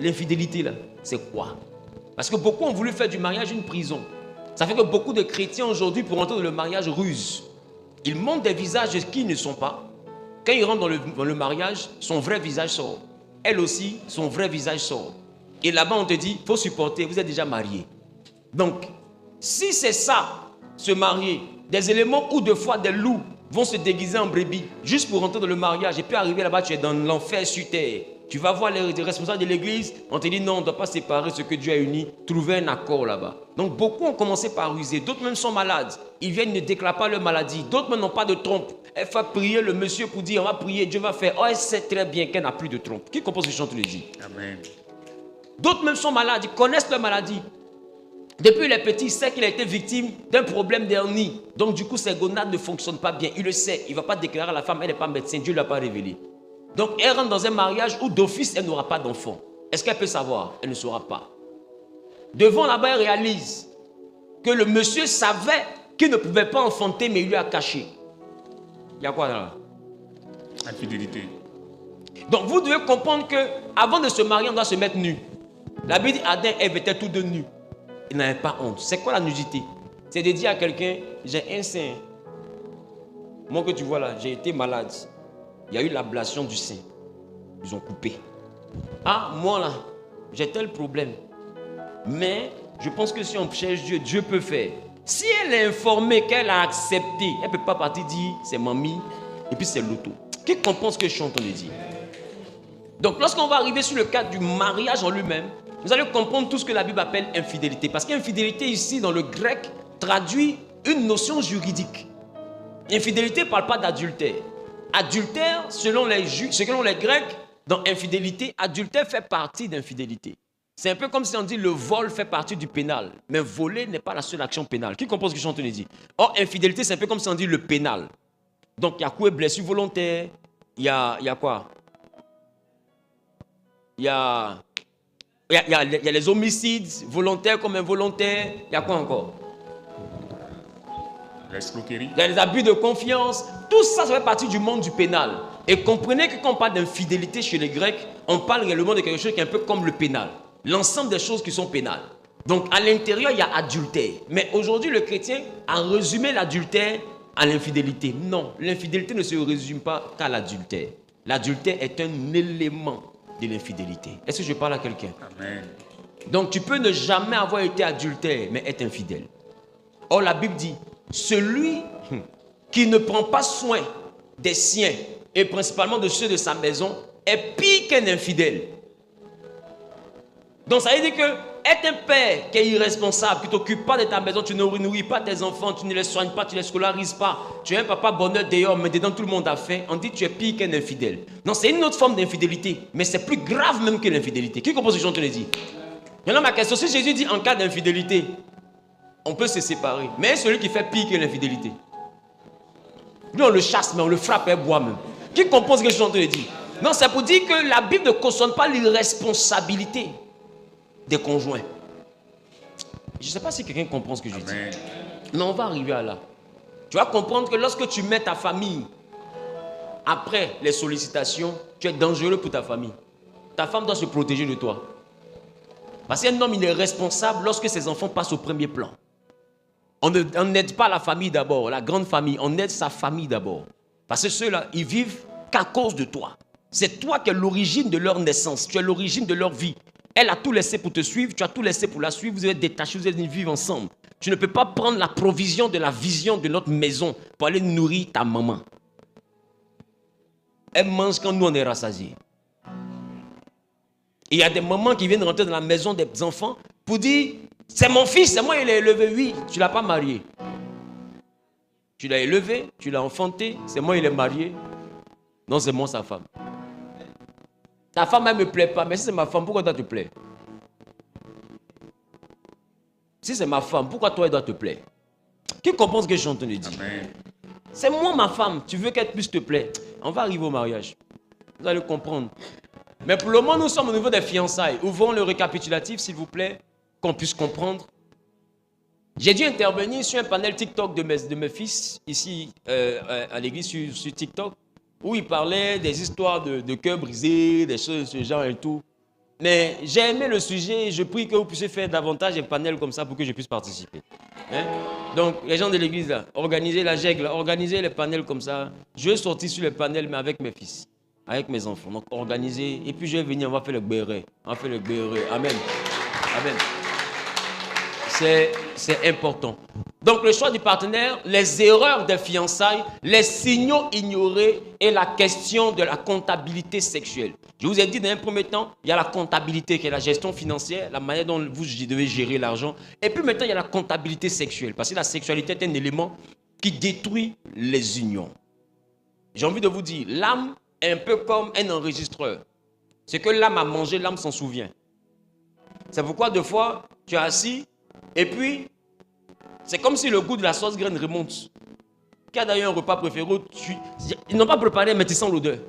l'infidélité là, c'est quoi? Parce que beaucoup ont voulu faire du mariage une prison. Ça fait que beaucoup de chrétiens aujourd'hui, pour entrer dans le mariage, rusent. Ils montrent des visages qui ne sont pas. Quand ils rentrent dans le mariage, son vrai visage sort. Elle aussi, son vrai visage sort. Et là-bas, on te dit, il faut supporter, vous êtes déjà marié. Donc, si c'est ça, se marier, des éléments où de fois des loups vont se déguiser en brebis, juste pour rentrer dans le mariage, et puis arriver là-bas, tu es dans l'enfer sur terre. Tu vas voir les responsables de l'église, on te dit non, on ne doit pas séparer ce que Dieu a uni, trouver un accord là-bas. Donc beaucoup ont commencé par ruser, d'autres même sont malades. Ils viennent, ne déclarent pas leur maladie, d'autres même n'ont pas de trompe. Elle va prier le monsieur pour dire, on va prier, Dieu va faire. Oh, elle sait très bien qu'elle n'a plus de trompe. Qui compose ce chant, tu le dis? Amen. D'autres même sont malades, ils connaissent leur maladie. Depuis les petits, il sait qu'il a été victime d'un problème d'hernie. Donc du coup, ses gonades ne fonctionnent pas bien. Il le sait, il ne va pas déclarer à la femme, elle n'est pas médecin, Dieu ne l'a pas révélé. Donc, elle rentre dans un mariage où d'office, elle n'aura pas d'enfant. Est-ce qu'elle peut savoir? Elle ne saura pas. Devant là-bas, elle réalise que le monsieur savait qu'il ne pouvait pas enfanter, mais il lui a caché. Il y a quoi là? Infidélité. Donc, vous devez comprendre qu'avant de se marier, on doit se mettre nu. La Bible dit Adam et Ève étaient tous deux nus. Ils n'avaient pas honte. C'est quoi la nudité? C'est de dire à quelqu'un, j'ai un sein. Moi que tu vois là, j'ai été malade. Il y a eu l'ablation du sein. Ils ont coupé. Ah, moi là, j'ai tel problème. Mais je pense que si on cherche Dieu, Dieu peut faire. Si elle est informée, qu'elle a accepté, elle ne peut pas partir dire c'est mamie et puis c'est l'auto. Qui comprend ce que je suis en train de dire? Donc lorsqu'on va arriver sur le cadre du mariage en lui-même, vous allez comprendre tout ce que la Bible appelle infidélité. Parce qu'infidélité ici dans le grec traduit une notion juridique. Infidélité ne parle pas d'adultère. Adultère, selon les Grecs, dans infidélité, adultère fait partie d'infidélité. C'est un peu comme si on dit le vol fait partie du pénal. Mais voler n'est pas la seule action pénale. Qui comprend ce que je suis en train de dire? Or, infidélité, c'est un peu comme si on dit le pénal. Donc, il y a quoi? Blessure volontaire. Il y a quoi? Il y a les homicides volontaires comme involontaires. Il y a quoi encore? L'escroquerie. Il y a les abus de confiance. Tout ça, ça fait partie du monde du pénal. Et comprenez que quand on parle d'infidélité chez les Grecs, on parle réellement de quelque chose qui est un peu comme le pénal. L'ensemble des choses qui sont pénales. Donc à l'intérieur, il y a adultère. Mais aujourd'hui, le chrétien a résumé l'adultère à l'infidélité. Non, l'infidélité ne se résume pas qu'à l'adultère. L'adultère est un élément de l'infidélité. Est-ce que je parle à quelqu'un? Amen. Donc tu peux ne jamais avoir été adultère, mais être infidèle. Or la Bible dit, celui qui ne prend pas soin des siens, et principalement de ceux de sa maison, est pire qu'un infidèle. Donc ça veut dire que être un père qui est irresponsable, qui ne t'occupe pas de ta maison, tu ne nourris pas tes enfants, tu ne les soignes pas, tu ne les scolarises pas, tu es un papa bonheur dehors, mais dedans tout le monde a faim, on dit que tu es pire qu'un infidèle. Non, c'est une autre forme d'infidélité, mais c'est plus grave même que l'infidélité. Qui comprend ce que je te dis? Maintenant ma question, si Jésus dit en cas d'infidélité, on peut se séparer, mais celui qui fait pire que l'infidélité, lui on le chasse, mais on le frappe et boit même. Qui comprend ce que je suis en train de dire? Non, c'est pour dire que la Bible ne cautionne pas l'irresponsabilité des conjoints. Je ne sais pas si quelqu'un comprend ce que je dis. Mais on va arriver à là. Tu vas comprendre que lorsque tu mets ta famille après les sollicitations, tu es dangereux pour ta famille. Ta femme doit se protéger de toi. Parce qu'un homme, il est responsable lorsque ses enfants passent au premier plan. On n'aide pas la famille d'abord, la grande famille. On aide sa famille d'abord. Parce que ceux-là, ils vivent qu'à cause de toi. C'est toi qui es l'origine de leur naissance. Tu es l'origine de leur vie. Elle a tout laissé pour te suivre. Tu as tout laissé pour la suivre. Vous êtes détachés, vous allez vivre ensemble. Tu ne peux pas prendre la provision de la vision de notre maison pour aller nourrir ta maman. Elle mange quand nous on est rassasiés. Il y a des mamans qui viennent rentrer dans la maison des enfants pour dire c'est mon fils, c'est moi qui l'ai élevé. Oui, tu ne l'as pas marié. Tu l'as élevé, tu l'as enfanté, c'est moi qui l'ai marié. Non, c'est moi sa femme. Ta femme, elle ne me plaît pas, mais si c'est ma femme, pourquoi toi te plaire? Si c'est ma femme, pourquoi toi elle doit te plaire? Qui comprend ce que je suis en train de dire? C'est moi ma femme, tu veux qu'elle puisse te plaire. On va arriver au mariage. Vous allez comprendre. Mais pour le moment, nous sommes au niveau des fiançailles. Ouvrons le récapitulatif, s'il vous plaît, qu'on puisse comprendre. J'ai dû intervenir sur un panel TikTok de mes fils, ici à l'église sur TikTok, où ils parlaient des histoires de cœurs brisés, des choses de ce genre et tout. Mais j'ai aimé le sujet, je prie que vous puissiez faire davantage de panels comme ça pour que je puisse participer. Hein? Donc, les gens de l'église, là, organisez la gègle, organisez les panels comme ça. Je vais sortir sur les panels, mais avec mes fils, avec mes enfants. Donc, organisez, et puis je vais venir, on va faire le béret. On va faire le béret. Amen. Amen. C'est important. Donc, le choix du partenaire, les erreurs des fiançailles, les signaux ignorés et la question de la comptabilité sexuelle. Je vous ai dit dans un premier temps, il y a la comptabilité qui est la gestion financière, la manière dont vous devez gérer l'argent. Et puis maintenant, il y a la comptabilité sexuelle. Parce que la sexualité est un élément qui détruit les unions. J'ai envie de vous dire, l'âme est un peu comme un enregistreur. Ce que l'âme a mangé, l'âme s'en souvient. C'est pourquoi deux fois, tu es assis et puis c'est comme si le goût de la sauce graine remonte. Qui a d'ailleurs un repas préféré, ils n'ont pas préparé, mais tu sens l'odeur.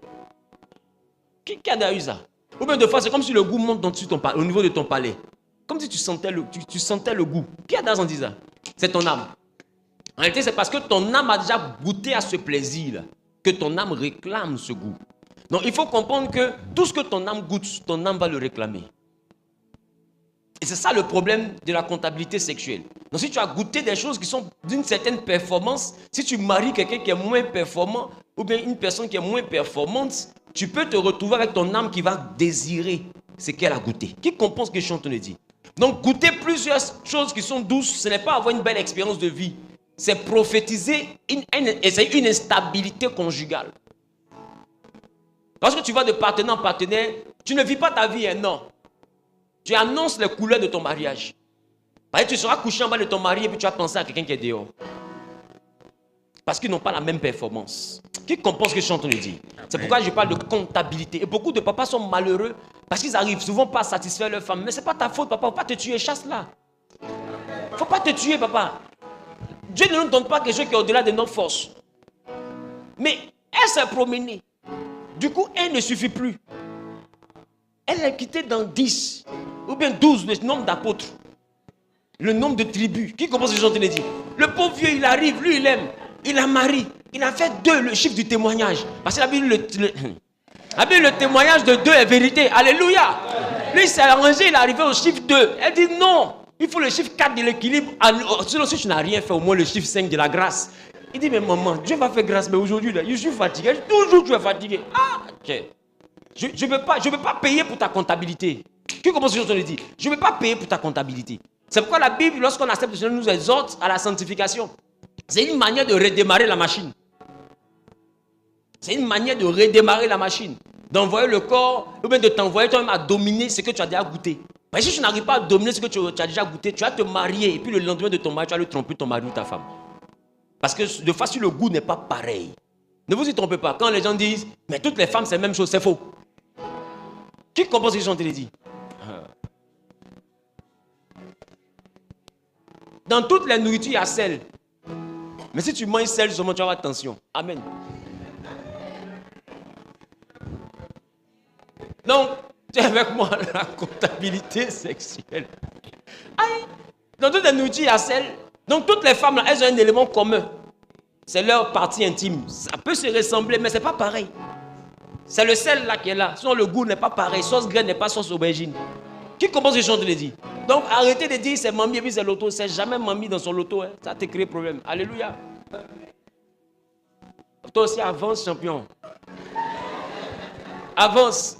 Qui a d'ailleurs ça? Ou bien deux fois, c'est comme si le goût monte au niveau de ton palais. Comme si tu sentais le goût. Qui a d'ailleurs dit ça? C'est ton âme. En réalité, c'est parce que ton âme a déjà goûté à ce plaisir que ton âme réclame ce goût. Donc, il faut comprendre que tout ce que ton âme goûte, ton âme va le réclamer. Et c'est ça le problème de la comptabilité sexuelle. Donc si tu as goûté des choses qui sont d'une certaine performance, si tu maries quelqu'un qui est moins performant, ou bien une personne qui est moins performante, tu peux te retrouver avec ton âme qui va désirer ce qu'elle a goûté. Qui comprend ce que je suis en train de dire? Donc goûter plusieurs choses qui sont douces, ce n'est pas avoir une belle expérience de vie. C'est prophétiser une instabilité conjugale. Parce que tu vas de partenaire en partenaire, tu ne vis pas ta vie, non. Tu annonces les couleurs de ton mariage. Parce que tu seras couché en bas de ton mari et puis tu vas penser à quelqu'un qui est dehors. Parce qu'ils n'ont pas la même performance. Qui comprend ce que je suis en train de dire? C'est pourquoi je parle de comptabilité. Et beaucoup de papas sont malheureux parce qu'ils n'arrivent souvent pas à satisfaire leur femme. Mais ce n'est pas ta faute, papa. Il ne faut pas te tuer, chasse-la. Il ne faut pas te tuer, papa. Dieu ne nous donne pas quelque chose qui est au-delà de notre force. Mais elle s'est promenée. Du coup, elle ne suffit plus. Elle est quittée dans 10 ou bien 12, le nombre d'apôtres. Le nombre de tribus. Qui commence à chanter les dire? Le pauvre vieux, il arrive, lui, il aime. Il a marié. Il a fait 2, le chiffre du témoignage. Parce qu'il a vu le témoignage de 2 est vérité. Alléluia. Lui, il s'est arrangé, il est arrivé au chiffre 2. Elle dit non. Il faut le chiffre 4 de l'équilibre. Sinon, si tu n'as rien fait, au moins le chiffre 5 de la grâce. Il dit, mais maman, Dieu va faire grâce, mais aujourd'hui, là, je suis fatigué. Toujours, tu es fatigué. Ah, ok. Je ne veux pas payer pour ta comptabilité. Qui commence à dire? Je ne veux pas payer pour ta comptabilité. C'est pourquoi la Bible, lorsqu'on accepte le Seigneur, nous exhorte à la sanctification. C'est une manière de redémarrer la machine. C'est une manière de redémarrer la machine. D'envoyer le corps, ou bien de t'envoyer toi-même à dominer ce que tu as déjà goûté. Mais si tu n'arrives pas à dominer ce que tu as déjà goûté, tu vas te marier. Et puis le lendemain de ton mariage, tu vas le tromper ton mari ou ta femme. Parce que de façon, le goût n'est pas pareil. Ne vous y trompez pas. Quand les gens disent, mais toutes les femmes, c'est la même chose, c'est faux. Qui comprend ce que je te dit? Dans toutes les nourritures, il y a sel. Mais si tu manges sel, seulement tu vas avoir tension. Amen. Donc, tu es avec moi la comptabilité sexuelle. Aïe. Dans toutes les nourritures, il y a sel. Donc, toutes les femmes, là, elles ont un élément commun. C'est leur partie intime. Ça peut se ressembler, mais ce n'est pas pareil. C'est le sel là qui est là. Sinon, le goût n'est pas pareil. Sauce graine n'est pas sauce aubergine. Qui commence à chanter le dire? Donc, arrêtez de dire c'est mamie et puis c'est l'auto. C'est jamais mamie dans son loto. Hein. Ça te crée problème. Alléluia. Toi aussi, avance, champion. Avance.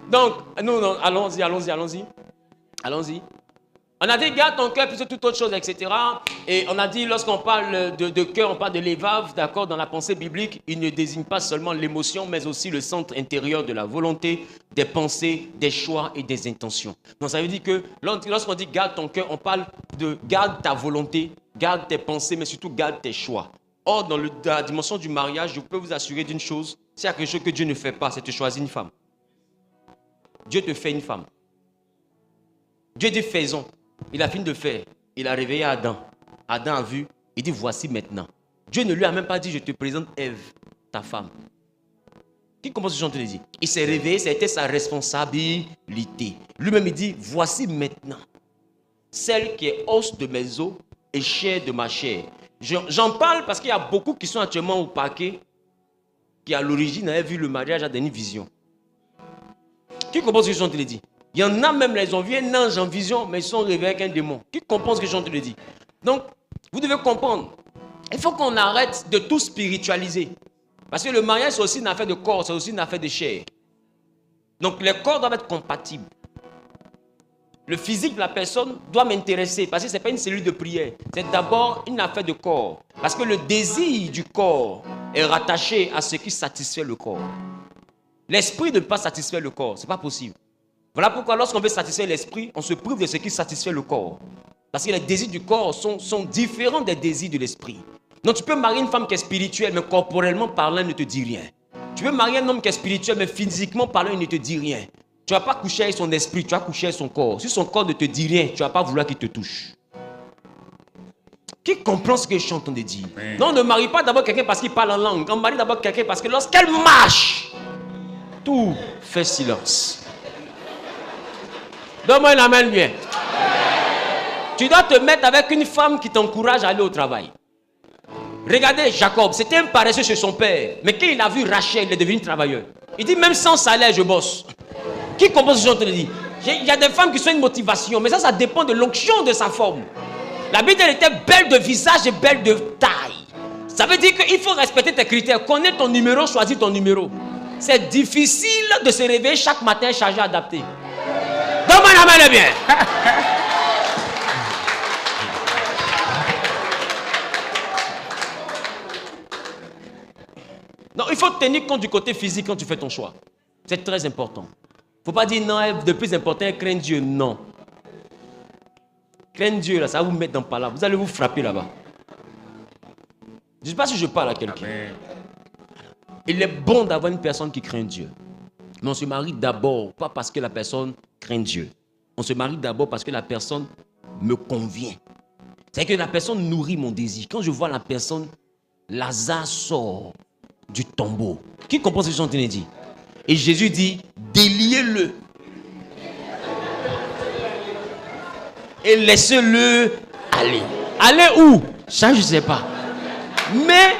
Donc, nous, allons-y. Allons-y. On a dit, garde ton cœur plus que toute autre chose, etc. Et on a dit, lorsqu'on parle de cœur, on parle de l'évave, d'accord, dans la pensée biblique, il ne désigne pas seulement l'émotion, mais aussi le centre intérieur de la volonté, des pensées, des choix et des intentions. Donc ça veut dire que lorsqu'on dit garde ton cœur, on parle de garde ta volonté, garde tes pensées, mais surtout garde tes choix. Or, dans la dimension du mariage, je peux vous assurer d'une chose, s'il y a quelque chose que Dieu ne fait pas, c'est te choisir une femme. Dieu te fait une femme. Dieu dit faisons. Il a fini de faire. Il a réveillé Adam. Adam a vu. Il dit voici maintenant. Dieu ne lui a même pas dit je te présente Ève, ta femme. Qui commence ce que je te dis? Il s'est réveillé, c'était sa responsabilité. Lui-même il dit voici maintenant celle qui est os de mes os et chair de ma chair. J'en parle parce qu'il y a beaucoup qui sont actuellement au parquet qui à l'origine avaient vu le mariage à une vision. Qui commence ce que je te dis? Il y en a même, ils ont vu un ange en vision, mais ils sont réveillés avec un démon. Qui comprend ce que je suis en train de dire? Donc, vous devez comprendre. Il faut qu'on arrête de tout spiritualiser. Parce que le mariage, c'est aussi une affaire de corps, c'est aussi une affaire de chair. Donc, les corps doivent être compatibles. Le physique de la personne doit m'intéresser parce que ce n'est pas une cellule de prière. C'est d'abord une affaire de corps. Parce que le désir du corps est rattaché à ce qui satisfait le corps. L'esprit ne peut pas satisfaire le corps. Ce n'est pas possible. Voilà pourquoi lorsqu'on veut satisfaire l'esprit, on se prive de ce qui satisfait le corps. Parce que les désirs du corps sont différents des désirs de l'esprit. Donc tu peux marier une femme qui est spirituelle, mais corporellement parlant, elle ne te dit rien. Tu peux marier un homme qui est spirituel, mais physiquement parlant, il ne te dit rien. Tu ne vas pas coucher avec son esprit, tu vas coucher avec son corps. Si son corps ne te dit rien, tu ne vas pas vouloir qu'il te touche. Qui comprend ce que je suis en train de dire? Non, on ne marie pas d'abord quelqu'un parce qu'il parle en langue. On marie d'abord quelqu'un parce que lorsqu'elle marche, tout fait silence. Donne-moi une amène bien. Tu dois te mettre avec une femme qui t'encourage à aller au travail. Regardez Jacob, c'était un paresseux chez son père. Mais quand il a vu Rachel, il est devenu travailleur. Il dit même sans salaire, je bosse. Qui comprend ce que je te dis? Il y a des femmes qui sont une motivation, mais ça dépend de l'onction de sa forme. La Bible, elle était belle de visage et belle de taille. Ça veut dire qu'il faut respecter tes critères. Connais ton numéro, choisis ton numéro. C'est difficile de se réveiller chaque matin chargé, adapté. Donne-moi la main, bien. Non, il faut tenir compte du côté physique quand tu fais ton choix. C'est très important. Il ne faut pas dire non, de plus important, craindre Dieu. Non. Craindre Dieu, là, ça va vous mettre dans le palabre. Vous allez vous frapper là-bas. Je ne sais pas si je parle à quelqu'un. Il est bon d'avoir une personne qui craint Dieu. Mais on se marie d'abord, pas parce que la personne craint Dieu. On se marie d'abord parce que la personne me convient. C'est que la personne nourrit mon désir. Quand je vois la personne, Lazare sort du tombeau. Qui comprend ce que je suis en train de dire? Et Jésus dit, déliez-le. Et laissez-le aller. Aller où? Ça, je ne sais pas. Mais,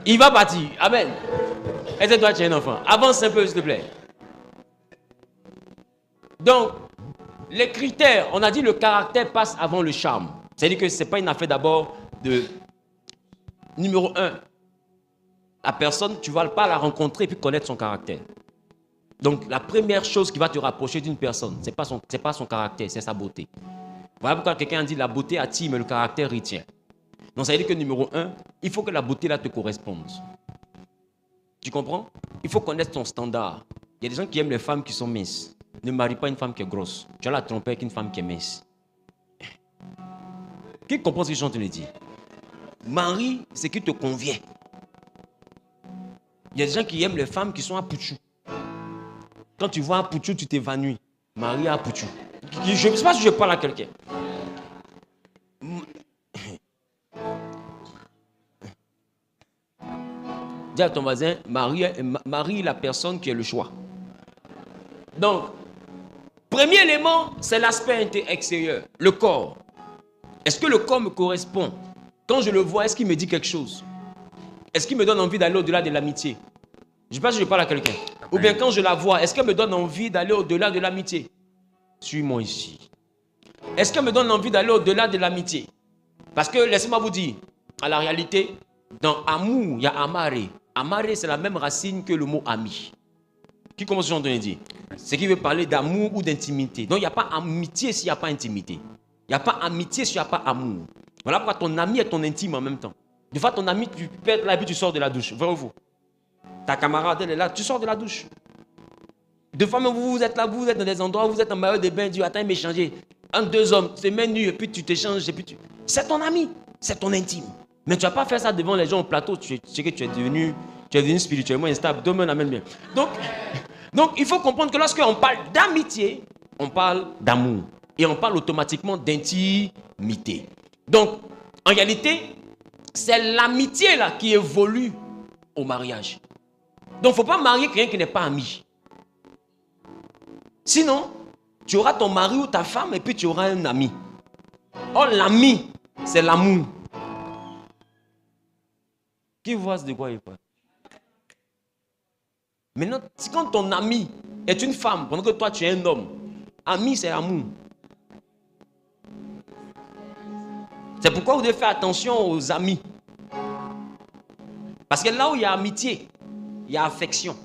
il va partir. Amen. Est-ce que toi, tu es un enfant? Avance un peu, s'il te plaît. Donc, les critères, on a dit le caractère passe avant le charme. C'est-à-dire que ce n'est pas une affaire d'abord de... Numéro 1, la personne, tu ne vas pas la rencontrer et puis connaître son caractère. Donc, la première chose qui va te rapprocher d'une personne, ce n'est pas son caractère, c'est sa beauté. Voilà pourquoi quelqu'un dit la beauté attire, mais le caractère retient. Donc, ça veut dire que numéro 1, il faut que la beauté là te corresponde. Tu comprends? Il faut connaître ton standard. Il y a des gens qui aiment les femmes qui sont minces. Ne marie pas une femme qui est grosse. Tu vas la tromper avec une femme qui est mince. Qui comprend ce que je suis en train de dire? Marie, ce qui te convient. Il y a des gens qui aiment les femmes qui sont à Pouchou. Quand tu vois à Pouchou, tu t'évanouis. Marie à Pouchou. Je ne sais pas si je parle à quelqu'un. Dis à ton voisin, Marie la personne qui est le choix. Donc, premier élément, c'est l'aspect extérieur, le corps. Est-ce que le corps me correspond? Quand je le vois, est-ce qu'il me dit quelque chose? Est-ce qu'il me donne envie d'aller au-delà de l'amitié? Je ne sais pas si je parle à quelqu'un. Ou bien quand je la vois, est-ce qu'elle me donne envie d'aller au-delà de l'amitié? Suis-moi ici. Est-ce qu'elle me donne envie d'aller au-delà de l'amitié? Parce que, laissez-moi vous dire, à la réalité, dans amour, il y a amare. Amare, c'est la même racine que le mot ami. Qui commence ce que j'entends dire? C'est qui veut parler d'amour ou d'intimité. Donc, il n'y a pas amitié s'il n'y a pas intimité. Il n'y a pas amitié s'il n'y a pas amour. Voilà pourquoi ton ami est ton intime en même temps. Des fois, ton ami, tu perds la vie, tu sors de la douche. Vrai ou faux? Ta camarade, elle est là, tu sors de la douche. Deux fois, même vous êtes là, vous êtes dans des endroits où vous êtes en maillot de bain, tu attends m'échanger. Un, deux hommes, c'est main nue, et puis tu t'échanges, et puis tu... C'est ton ami, c'est ton intime. Mais tu ne vas pas faire ça devant les gens au plateau, tu sais que tu es devenu spirituellement instable. Demain, on amène bien. Donc, il faut comprendre que lorsqu'on parle d'amitié, on parle d'amour. Et on parle automatiquement d'intimité. Donc, en réalité, c'est l'amitié là qui évolue au mariage. Donc, il ne faut pas marier quelqu'un qui n'est pas ami. Sinon, tu auras ton mari ou ta femme et puis tu auras un ami. Or, l'ami, c'est l'amour. Qui voit de quoi il parle? Maintenant, quand ton ami est une femme, pendant que toi, tu es un homme. Ami, c'est amour. C'est pourquoi vous devez faire attention aux amis. Parce que là où il y a amitié, il y a affection.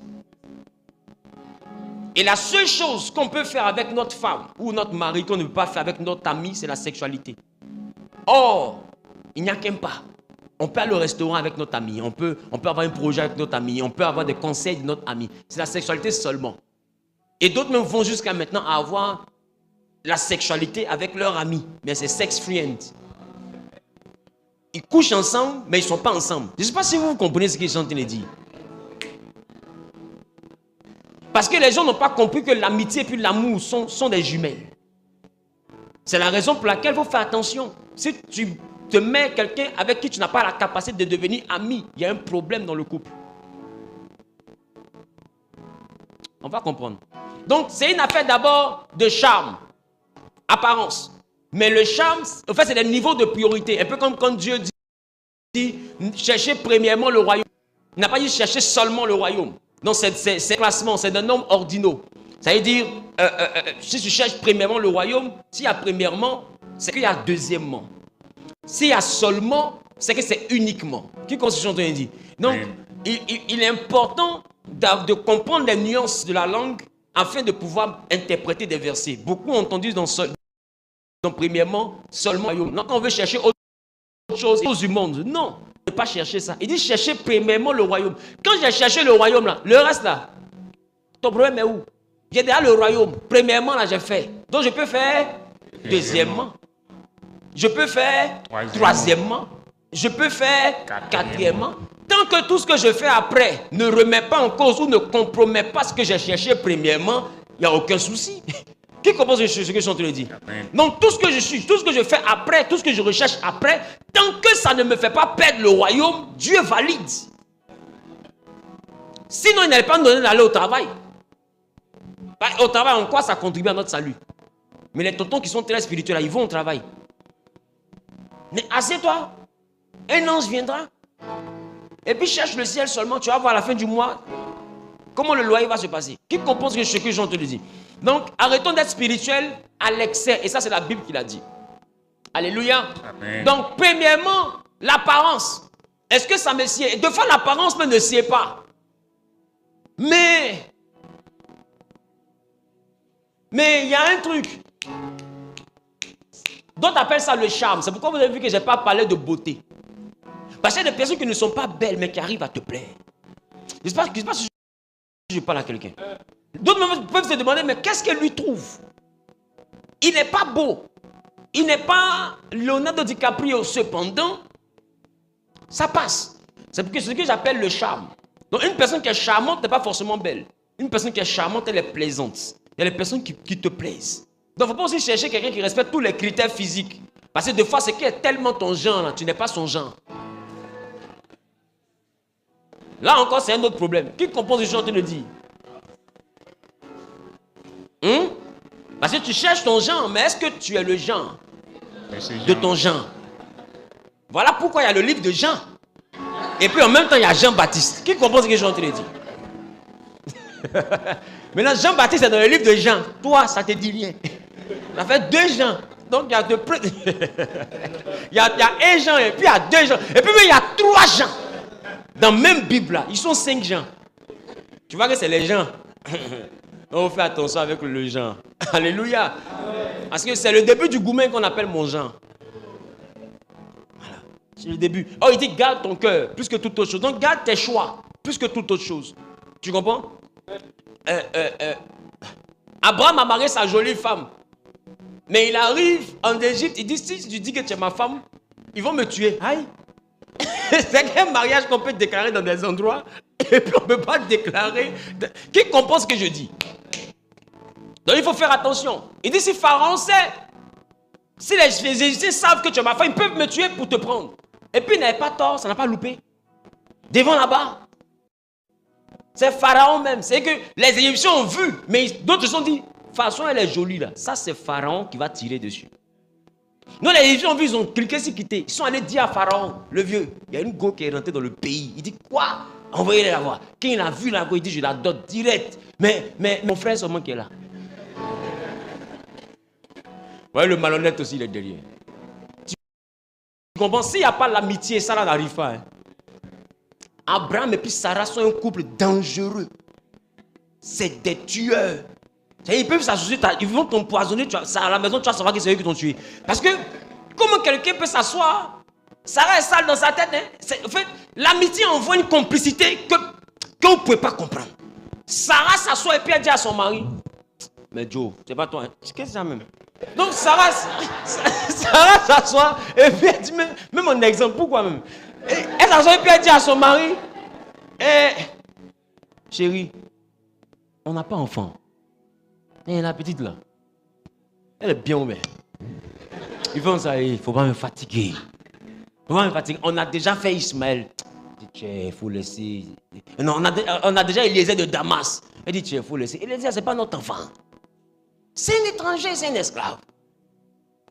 Et la seule chose qu'on peut faire avec notre femme ou notre mari qu'on ne peut pas faire avec notre ami, c'est la sexualité. Or, il n'y a qu'un pas. On peut aller au restaurant avec notre ami, on peut avoir un projet avec notre ami, on peut avoir des conseils de notre ami. C'est la sexualité seulement. Et d'autres même vont jusqu'à maintenant avoir la sexualité avec leur ami. Mais c'est sex friend. Ils couchent ensemble, mais ils ne sont pas ensemble. Je ne sais pas si vous comprenez ce que je suis en train de dire. Parce que les gens n'ont pas compris que l'amitié et puis l'amour sont des jumelles. C'est la raison pour laquelle il faut faire attention. Si tu te mets quelqu'un avec qui tu n'as pas la capacité de devenir ami, il y a un problème dans le couple. On va comprendre. Donc, c'est une affaire d'abord de charme, apparence. Mais le charme, en fait, c'est des niveaux de priorité. Un peu comme quand Dieu dit cherchez premièrement le royaume. Il n'a pas dit chercher seulement le royaume. Donc, c'est classement, c'est d'un homme ordinaux. Ça veut dire, si tu cherches premièrement le royaume, s'il y a premièrement, c'est qu'il y a deuxièmement. S'il y a seulement, c'est que c'est uniquement. Qui constitution te dit? Donc, il est important de comprendre les nuances de la langue afin de pouvoir interpréter des versets. Beaucoup ont entendu donc premièrement, seulement royaume. Donc, on veut chercher autre chose du monde. Non, ne pas chercher ça. Il dit chercher premièrement le royaume. Quand j'ai cherché le royaume là, le reste là, ton problème est où? J'ai déjà le royaume. Premièrement là, j'ai fait. Donc, je peux faire deuxièmement. Je peux faire troisièmement. Je peux faire quatrièmement. Tant que tout ce que je fais après ne remet pas en cause ou ne compromet pas ce que j'ai cherché premièrement, il n'y a aucun souci. Qui comprend ce que je suis en train de dire? Donc tout ce que je suis, tout ce que je fais après, tout ce que je recherche après, tant que ça ne me fait pas perdre le royaume, Dieu valide. Sinon, il n'allait pas nous donner d'aller au travail. Au travail, en quoi ça contribue à notre salut? Mais les tontons qui sont très spirituels, là, ils vont au travail. Mais assieds-toi, un ange viendra. Et puis cherche le ciel seulement, tu vas voir à la fin du mois comment le loyer va se passer. Qui comprend ce que je suis en train de dire? Donc, arrêtons d'être spirituels à l'excès. Et ça, c'est la Bible qui l'a dit. Alléluia. Amen. Donc, premièrement, l'apparence. Est-ce que ça me sied? De fois, l'apparence ne sied pas. Mais il y a un truc. D'autres appellent ça le charme. C'est pourquoi vous avez vu que je n'ai pas parlé de beauté. Parce qu'il y a des personnes qui ne sont pas belles, mais qui arrivent à te plaire. Je ne sais pas si je parle à quelqu'un. D'autres peuvent se demander, mais qu'est-ce qu'elle lui trouve? Il n'est pas beau. Il n'est pas Leonardo DiCaprio. Cependant, ça passe. C'est ce que j'appelle le charme. Donc, une personne qui est charmante n'est pas forcément belle. Une personne qui est charmante, elle est plaisante. Il y a des personnes qui te plaisent. Donc, il ne faut pas aussi chercher quelqu'un qui respecte tous les critères physiques. Parce que des fois, c'est qui est tellement ton genre, là, tu n'es pas son genre. Là encore, c'est un autre problème. Qui compose ce que je suis en train de dire? Parce que tu cherches ton genre, mais est-ce que tu es le genre de ton genre? Voilà pourquoi il y a le livre de Jean. Et puis en même temps, il y a Jean-Baptiste. Qui compose ce que je suis en train de dire? Maintenant, Jean-Baptiste est dans le livre de Jean. Toi, ça ne te dit rien. Ça fait 2 Jean. Donc, il y a il y a un Jean et puis il y a 2 Jean. Et puis il y a 3 Jean. Dans la même Bible, là, ils sont 5 Jean. Tu vois que c'est les gens. On fait attention avec le Jean. Alléluia. Parce que c'est le début du gourmet qu'on appelle mon Jean. Voilà. C'est le début. Oh, il dit garde ton cœur plus que toute autre chose. Donc, garde tes choix plus que toute autre chose. Tu comprends? Abraham a marié sa jolie femme. Mais il arrive en Égypte, il dit, si tu dis que tu es ma femme, ils vont me tuer. Aïe. C'est un mariage qu'on peut déclarer dans des endroits et puis on ne peut pas déclarer. Qui comprend ce que je dis? Donc il faut faire attention. Il dit si Pharaon sait, si les Égyptiens savent que tu es ma femme, ils peuvent me tuer pour te prendre. Et puis il n'avait pas tort, ça n'a pas loupé. Devant là-bas. C'est Pharaon même. C'est que les Égyptiens ont vu, mais d'autres se sont dit, de toute façon elle est jolie là. Ça c'est Pharaon qui va tirer dessus. Non, les Égyptiens ont vu, ils ont cliqué sur quitter. Ils sont allés dire à Pharaon, le vieux, il y a une go qui est rentrée dans le pays. Il dit quoi? Envoyez-les la voir. Quand il a vu la go, il dit, je la dote direct. Mais mon frère seulement qui est là. Vous voyez, le malhonnête aussi, il est derrière. Tu comprends? S'il n'y a pas l'amitié, ça là n'arrive pas. Hein. Abraham et puis Sarah sont un couple dangereux. C'est des tueurs. Ils peuvent s'associer, ils vont t'empoisonner à la maison, tu vas savoir que c'est eux qui t'ont tué. Parce que, comment quelqu'un peut s'asseoir? Sarah est sale dans sa tête. Hein? En fait, l'amitié envoie une complicité que vous ne pouvez pas comprendre. Sarah s'assoit et puis elle dit à son mari, mais Joe, c'est pas toi. Hein? Qu'est-ce que c'est ça même? Donc Sarah s'assoit et puis elle dit, même mon exemple, pourquoi même? Elle s'assoit et puis elle dit à son mari, chérie, on n'a pas enfant. Et la petite là, elle est bien ouverte. Ils font ça, il ne faut pas me fatiguer. On a déjà fait Ismaël. Elle dit, il faut laisser. Non, on a déjà Eliezer de Damas. Elle dit, il faut laisser. Eliezer, ce n'est pas notre enfant. C'est un étranger, c'est un esclave.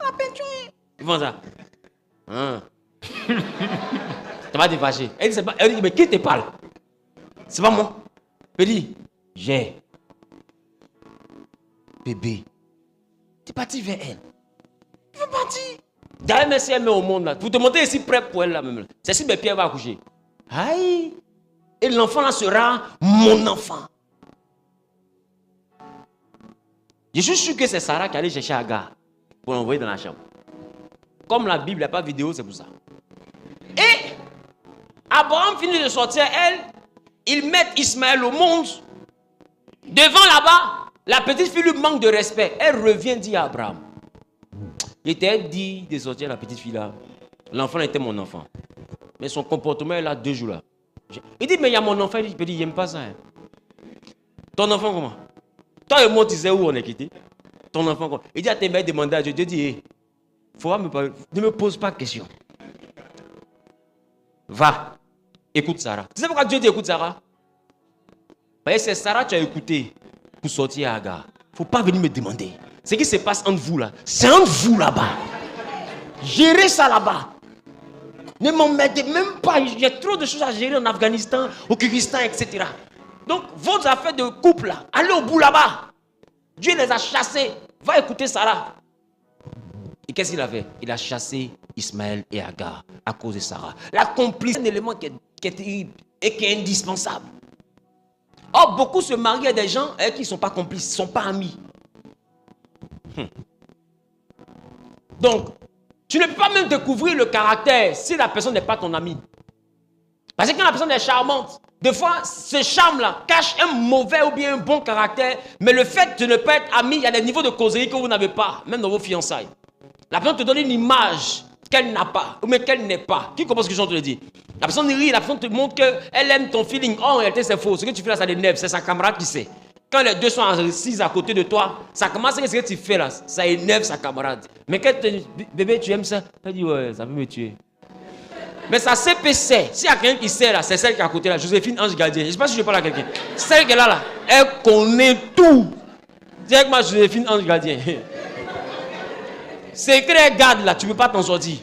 On l'a tué. Ils font ça. Hein? Ça va te fâcher. Elle dit, mais qui te parle? C'est pas moi. Elle dit, j'ai. Bébé. Tu es parti vers elle. Tu veux partir. D'ailleurs, merci, elle met au monde là. Pour te montrer ici prêt pour elle là même. C'est si mes pieds va accoucher. Aïe. Et l'enfant là sera mon enfant. Je suis sûr que c'est Sarah qui allait chercher Agar pour l'envoyer dans la chambre. Comme la Bible n'a pas de vidéo, c'est pour ça. Et Abraham finit de sortir, ils mettent Ismaël au monde. Devant là-bas, la petite fille lui manque de respect. Elle revient dire à Abraham. Il était dit de sortir la petite fille là. L'enfant était mon enfant. Mais son comportement est là 2 jours là. Il dit, mais il y a mon enfant. Il dit, il n'aime pas ça. Hein. Ton enfant comment? Toi et moi, tu sais où on est quitté? Ton enfant comment? Il dit à tes mères, demander à Dieu. Dieu dit, hey, ne me pose pas de questions. Va, écoute Sarah. Tu sais pourquoi Dieu dit écoute Sarah? Parce que c'est Sarah que tu as écouté pour sortir à Agar. Il ne faut pas venir me demander. Ce qui se passe entre vous là, c'est entre vous là-bas. Gérez ça là-bas. Ne m'emmerdez même pas. Il y a trop de choses à gérer en Afghanistan, au Kyrgyzstan, etc. Donc, vos affaires de couple là, allez au bout là-bas. Dieu les a chassés. Va écouter Sarah. Et qu'est-ce qu'il a fait? Il a chassé Ismaël et Agar à cause de Sarah. La complicité est un élément qui est terrible et qui est indispensable. Or, beaucoup se marient à des gens qui ne sont pas complices, ne sont pas amis. Donc, tu ne peux pas même découvrir le caractère si la personne n'est pas ton ami. Parce que quand la personne est charmante, des fois, ce charme-là cache un mauvais ou bien un bon caractère, mais le fait de ne pas être ami, il y a des niveaux de causerie que vous n'avez pas, même dans vos fiançailles. La personne te donne une image qu'elle n'a pas, ou même qu'elle n'est pas. Qui comprend ce que je te dis? La personne rit, la personne te montre qu'elle aime ton feeling. Oh, en réalité, c'est faux. Ce que tu fais là, ça l'énerve. C'est sa camarade qui sait. Quand les deux sont assis à côté de toi, ça commence à ce que tu fais là. Ça énerve sa camarade. Mais quand tu dis, bébé, tu aimes ça? Elle dit, ouais, ça peut me tuer. Mais sa CPC, s'il y a quelqu'un qui sait là, c'est celle qui est à côté là, Joséphine Ange Gardien. Je ne sais pas si je parle à quelqu'un. Celle qui est là, elle connaît tout. Dis avec moi, Joséphine Ange Gardien. C'est que les gardes là, tu ne peux pas t'en sortir.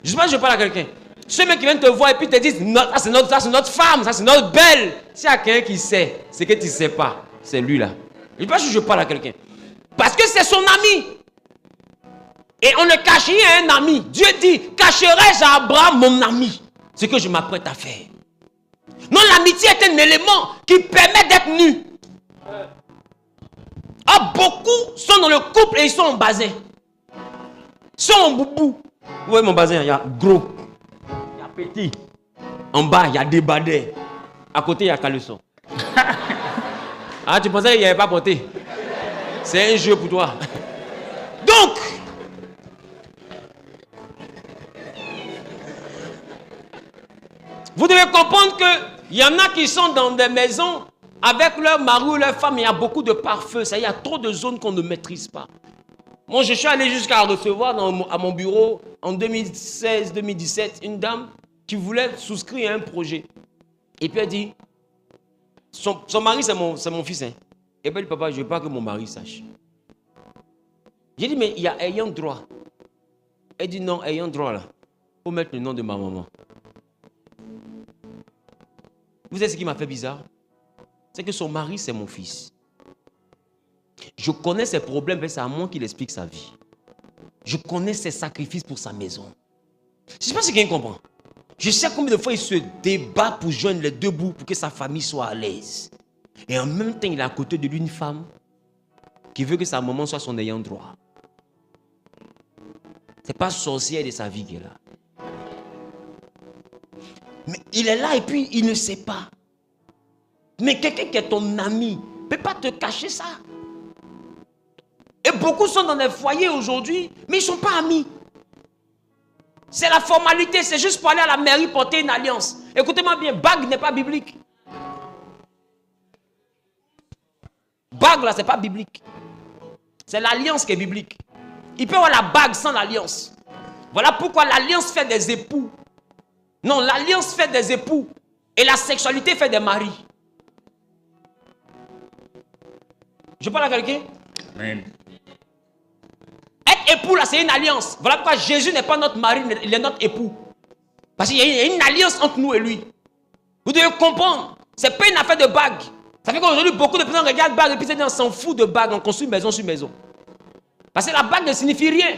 Je ne sais pas si je parle à quelqu'un. Ceux qui viennent te voir et puis te disent, ça c'est notre femme, ça c'est notre belle. S'il y a quelqu'un qui sait, c'est que tu ne sais pas. C'est lui là. Je ne sais pas si je parle à quelqu'un. Parce que c'est son ami. Et on ne cache rien à un ami. Dieu dit, cacherai-je à Abraham mon ami ce que je m'apprête à faire. Non, l'amitié est un élément qui permet d'être nu. Ah, beaucoup sont dans le couple et ils sont en basin. Ils sont en boubou. Vous voyez mon basin, il y a gros. Il y a petit. En bas, il y a des badets. À côté, il y a caleçon. Ah, tu pensais qu'il n'y avait pas porté? C'est un jeu pour toi. Donc, vous devez comprendre qu'il y en a qui sont dans des maisons avec leur mari ou leur femme. Il y a beaucoup de pare-feu. Il y a trop de zones qu'on ne maîtrise pas. Moi, je suis allé jusqu'à recevoir à mon bureau en 2016-2017 une dame qui voulait souscrire à un projet. Et puis elle dit, son mari c'est mon fils. Hein. Et puis elle dit, papa, je ne veux pas que mon mari sache. J'ai dit, mais il y a ayant droit. Elle dit, non, ayant droit là. Il faut mettre le nom de ma maman. Vous savez ce qui m'a fait bizarre? C'est que son mari, c'est mon fils. Je connais ses problèmes, mais c'est à moi qu'il explique sa vie. Je connais ses sacrifices pour sa maison. Je ne sais pas si quelqu'un comprend. Je sais combien de fois il se débat pour joindre les deux bouts pour que sa famille soit à l'aise. Et en même temps, il a à côté de lui une femme qui veut que sa maman soit son ayant droit. Ce n'est pas sorcière de sa vie qui est là. Mais il est là et puis il ne sait pas. Mais quelqu'un qui est ton ami ne peut pas te cacher ça. Et beaucoup sont dans des foyers aujourd'hui, mais ils ne sont pas amis. C'est la formalité, c'est juste pour aller à la mairie porter une alliance. Écoutez-moi bien, bague n'est pas biblique. Bague là, ce n'est pas biblique. C'est l'alliance qui est biblique. Il peut y avoir la bague sans l'alliance. Voilà pourquoi l'alliance fait des époux. Non, l'alliance fait des époux. Et la sexualité fait des maris. Je parle à quelqu'un? Amen. Être époux là, c'est une alliance. Voilà pourquoi Jésus n'est pas notre mari, il est notre époux. Parce qu'il y a une alliance entre nous et lui. Vous devez comprendre. Ce n'est pas une affaire de bague. Ça fait qu'aujourd'hui, beaucoup de personnes regardent bague et puis on s'en fout de bague. On construit maison sur maison. Parce que la bague ne signifie rien.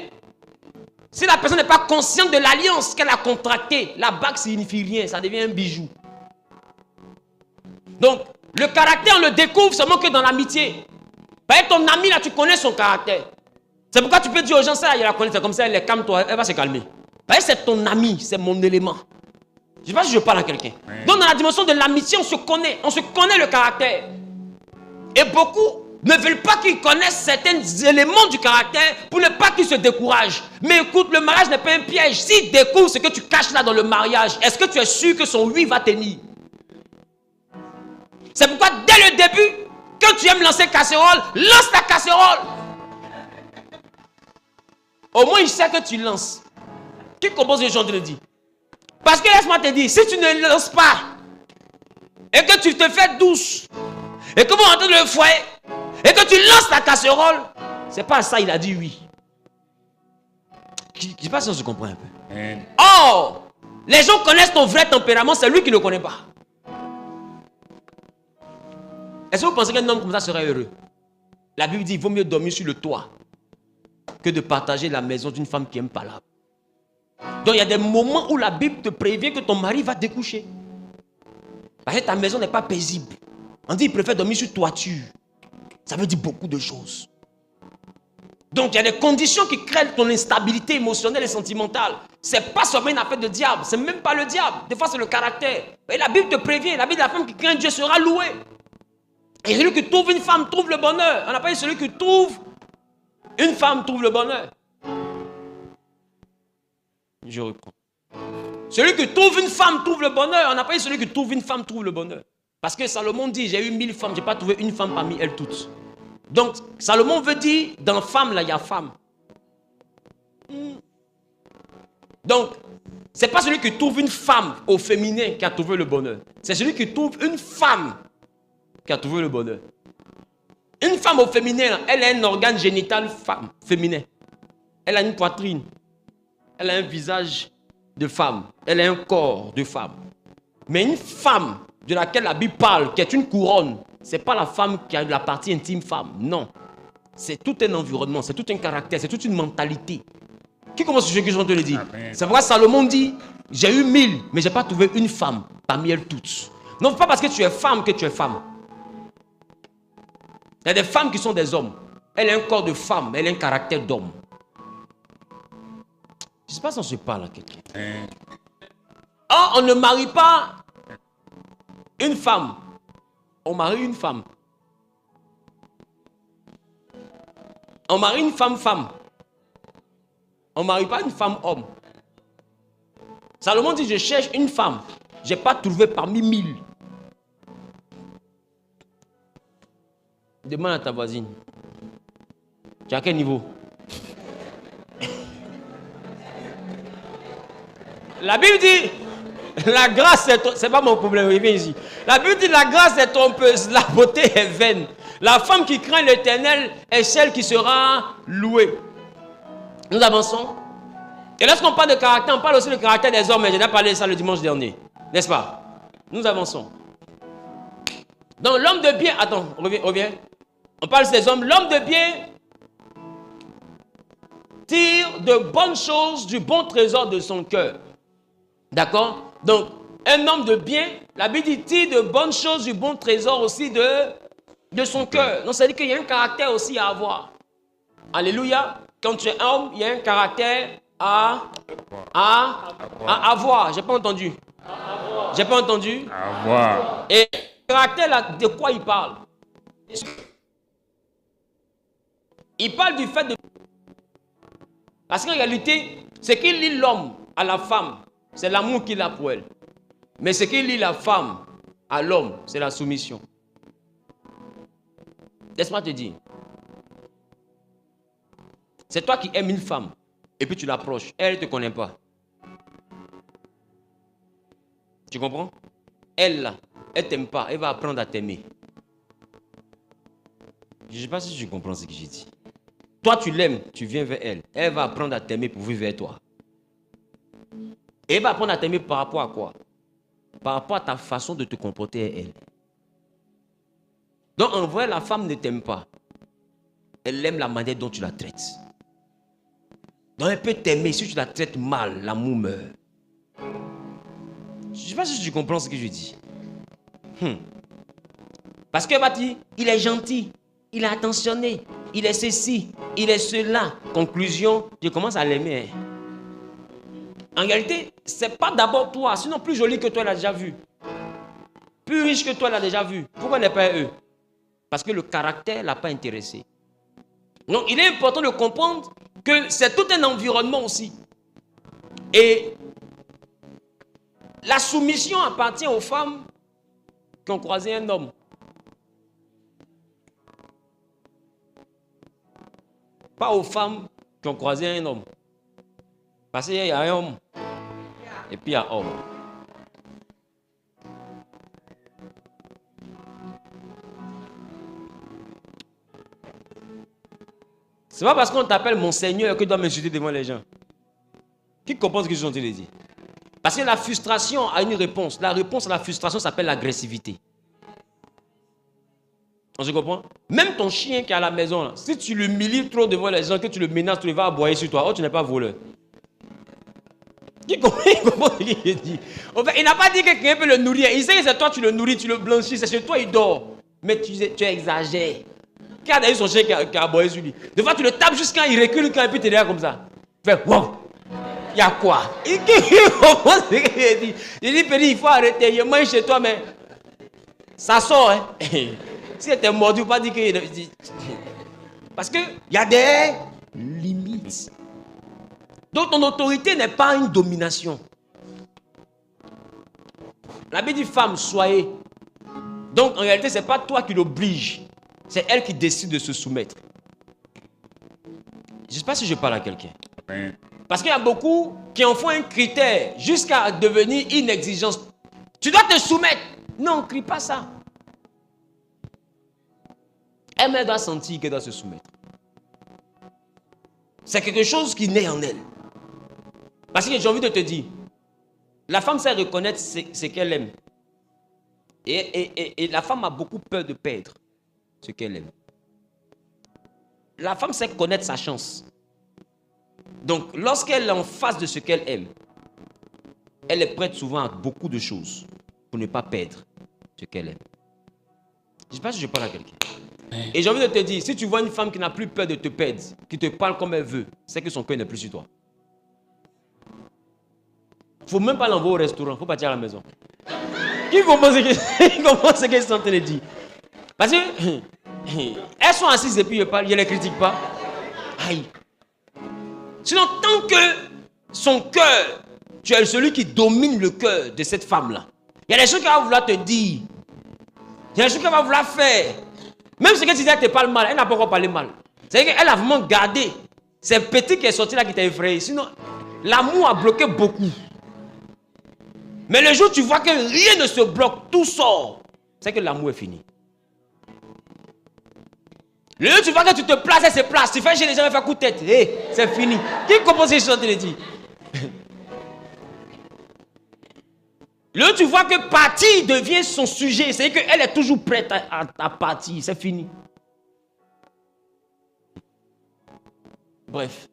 Si la personne n'est pas consciente de l'alliance qu'elle a contractée, la bague ne signifie rien. Ça devient un bijou. Donc, le caractère, on le découvre seulement que dans l'amitié. Par exemple, ton ami, là, tu connais son caractère. C'est pourquoi tu peux dire aux gens, ça, il la connaît, c'est comme ça, elle est calme-toi, elle va se calmer. Par exemple, c'est ton ami, c'est mon élément. Je ne sais pas si je parle à quelqu'un. Donc, dans la dimension de l'amitié, on se connaît le caractère. Et beaucoup ne veulent pas qu'ils connaissent certains éléments du caractère pour ne pas qu'ils se découragent. Mais écoute, le mariage n'est pas un piège. S'il découvre ce que tu caches là dans le mariage, est-ce que tu es sûr que son oui va tenir? C'est pourquoi dès le début, quand tu aimes lancer casserole, lance ta casserole. Au moins, il sait que tu lances. Qui compose les gens te le dit? Parce que laisse-moi te dire, si tu ne lances pas, et que tu te fais douce, et que vous rentrez dans le foyer, et que tu lances ta casserole, c'est pas ça, il a dit oui. Je ne sais pas si on se comprend un peu. Or, les gens connaissent ton vrai tempérament, c'est lui qui ne le connaît pas. Est-ce que vous pensez qu'un homme comme ça serait heureux? La Bible dit qu'il vaut mieux dormir sur le toit que de partager la maison d'une femme qui n'aime pas là. Donc il y a des moments où la Bible te prévient que ton mari va découcher. Parce que ta maison n'est pas paisible. On dit qu'il préfère dormir sur toiture. Ça veut dire beaucoup de choses. Donc il y a des conditions qui créent ton instabilité émotionnelle et sentimentale. Ce n'est pas seulement une affaire de diable. Ce n'est même pas le diable. Des fois c'est le caractère. Et la Bible te prévient. La Bible de la femme qui craint Dieu sera louée. Et celui qui trouve une femme trouve le bonheur. On n'a pas dit celui qui trouve une femme trouve le bonheur. Je reprends. Celui qui trouve une femme trouve le bonheur. On n'a pas dit celui qui trouve une femme trouve le bonheur. Parce que Salomon dit, j'ai eu 1000 femmes, je n'ai pas trouvé une femme parmi elles toutes. Donc, Salomon veut dire, dans femme, là, il y a femme. Donc, ce n'est pas celui qui trouve une femme au féminin qui a trouvé le bonheur. C'est celui qui trouve une femme qui a trouvé le bonheur. Une femme au féminin, elle a un organe génital féminin. Elle a une poitrine. Elle a un visage de femme. Elle a un corps de femme. Mais une femme de laquelle la Bible parle, qui est une couronne, ce n'est pas la femme qui a la partie intime femme. Non. C'est tout un environnement, c'est tout un caractère, c'est toute une mentalité. Qui commence ce que je te le dire? C'est pourquoi Salomon dit, j'ai eu 1000, mais je n'ai pas trouvé une femme parmi elles toutes. Non, pas parce que tu es femme que tu es femme. Il y a des femmes qui sont des hommes. Elle a un corps de femme, elle a un caractère d'homme. Je ne sais pas si on se parle à quelqu'un. Or, on ne marie pas une femme. On marie une femme. On marie une femme-femme. On ne marie pas une femme-homme. Salomon dit, je cherche une femme. Je n'ai pas trouvé parmi 1000. Demande à ta voisine. Tu es à quel niveau? La Bible dit, la grâce est... C'est pas mon problème, viens ici. La Bible dit, la grâce est trompeuse, la beauté est vaine. La femme qui craint l'Éternel est celle qui sera louée. Nous avançons. Et lorsqu'on parle de caractère, on parle aussi du caractère des hommes. J'ai déjà parlé de ça le dimanche dernier. N'est-ce pas? Nous avançons. Donc l'homme de bien, attends, reviens. On parle des hommes. L'homme de bien tire de bonnes choses du bon trésor de son cœur. D'accord? Donc, un homme de bien, la Bible dit, tire de bonnes choses du bon trésor aussi de son cœur. Donc, ça veut dire qu'il y a un caractère aussi à avoir. Alléluia. Quand tu es un homme, il y a un caractère à avoir. J'ai pas entendu. J'ai pas entendu. Avoir. Et le caractère, là, de quoi il parle? Il parle du fait de... Parce qu'en réalité, ce qui lie l'homme à la femme, c'est l'amour qu'il a pour elle. Mais ce qui lie la femme à l'homme, c'est la soumission. Laisse-moi te dire. C'est toi qui aimes une femme, et puis tu l'approches. Elle ne te connaît pas. Tu comprends? Elle, là, elle ne t'aime pas. Elle va apprendre à t'aimer. Je ne sais pas si tu comprends ce que j'ai dit. Toi, tu l'aimes, tu viens vers elle. Elle va apprendre à t'aimer pour vivre vers toi. Et elle va apprendre à t'aimer par rapport à quoi? Par rapport à ta façon de te comporter à elle. Donc, en vrai, la femme ne t'aime pas. Elle aime la manière dont tu la traites. Donc, elle peut t'aimer. Si tu la traites mal, l'amour meurt. Je ne sais pas si tu comprends ce que je dis. Parce qu'elle va dire, il est gentil, il est attentionné, il est ceci, il est cela. Conclusion, je commence à l'aimer. En réalité, ce n'est pas d'abord toi, sinon plus joli que toi, elle a déjà vu. Plus riche que toi, elle a déjà vu. Pourquoi n'est pas eux? Parce que le caractère ne l'a pas intéressé. Donc, il est important de comprendre que c'est tout un environnement aussi. Et la soumission appartient aux femmes qui ont croisé un homme. Pas aux femmes qui ont croisé un homme. Parce qu'il y a un homme. Et puis il y a un homme. C'est pas parce qu'on t'appelle mon Seigneur que tu dois m'insulter devant les gens. Qui comprend ce que je suis en train de dire? Parce que la frustration a une réponse. La réponse à la frustration s'appelle l'agressivité. On se comprend? Même ton chien qui est à la maison, là, si tu l'humilies trop devant les gens, que tu le menaces, tu vas aboyer sur toi. Oh, tu n'es pas voleur. Qui comprend ce qu'il dit? En fait, il n'a pas dit que quelqu'un peut le nourrir. Il sait que c'est toi, tu le nourris, tu le blanchis. C'est chez toi, il dort. Mais tu exagères. Qui a d'ailleurs son chien qui a aboyé sur lui? Des fois, tu le tapes jusqu'à il recule, quand il peut te dire comme ça. Fait, wow! Il y a quoi? Il comprend ce qu'il dit. Il dit, Péri, il faut arrêter. Il mange chez toi, mais ça sort. Hein? Si elle était mordu, pas dire que... Parce qu'il y a des limites. Donc, ton autorité n'est pas une domination. La Bible dit, femme, soyez. Donc, en réalité, ce n'est pas toi qui l'oblige. C'est elle qui décide de se soumettre. Je ne sais pas si je parle à quelqu'un. Oui. Parce qu'il y a beaucoup qui en font un critère jusqu'à devenir une exigence. Tu dois te soumettre. Non, on ne crie pas ça. Elle doit sentir qu'elle doit se soumettre. C'est quelque chose qui naît en elle. Parce que j'ai envie de te dire, la femme sait reconnaître ce qu'elle aime. Et la femme a beaucoup peur de perdre ce qu'elle aime. La femme sait connaître sa chance. Donc, lorsqu'elle est en face de ce qu'elle aime, elle est prête souvent à beaucoup de choses pour ne pas perdre ce qu'elle aime. Je ne sais pas si je parle à quelqu'un. Et j'ai envie de te dire, si tu vois une femme qui n'a plus peur de te perdre, qui te parle comme elle veut, c'est que son cœur n'est plus sur toi. Il ne faut même pas l'envoyer au restaurant, il faut partir à la maison. Qui comprend ce qu'elles sont en train de dire? Parce que elles sont assises et puis je ne les critique pas. Aïe. Sinon, tant que son cœur, tu es celui qui domine le cœur de cette femme-là, il y a des choses qu'elle va vouloir te dire. Il y a des choses qu'elle va vouloir faire. Même ce que tu disais, elle te parle mal, elle n'a pas encore parlé mal. C'est-à-dire qu'elle a vraiment gardé. C'est petit qui est sorti là qui t'a effrayé. Sinon, l'amour a bloqué beaucoup. Mais le jour où tu vois que rien ne se bloque, tout sort, c'est que l'amour est fini. Le jour où tu vois que tu te places, elle se place, tu fais chez les gens, elle fait coup de tête. Hey, c'est fini. Qui comprend ce que je suis en train de dire? Là, tu vois que partir devient son sujet. C'est-à-dire qu'elle est toujours prête à partir. C'est fini. Bref.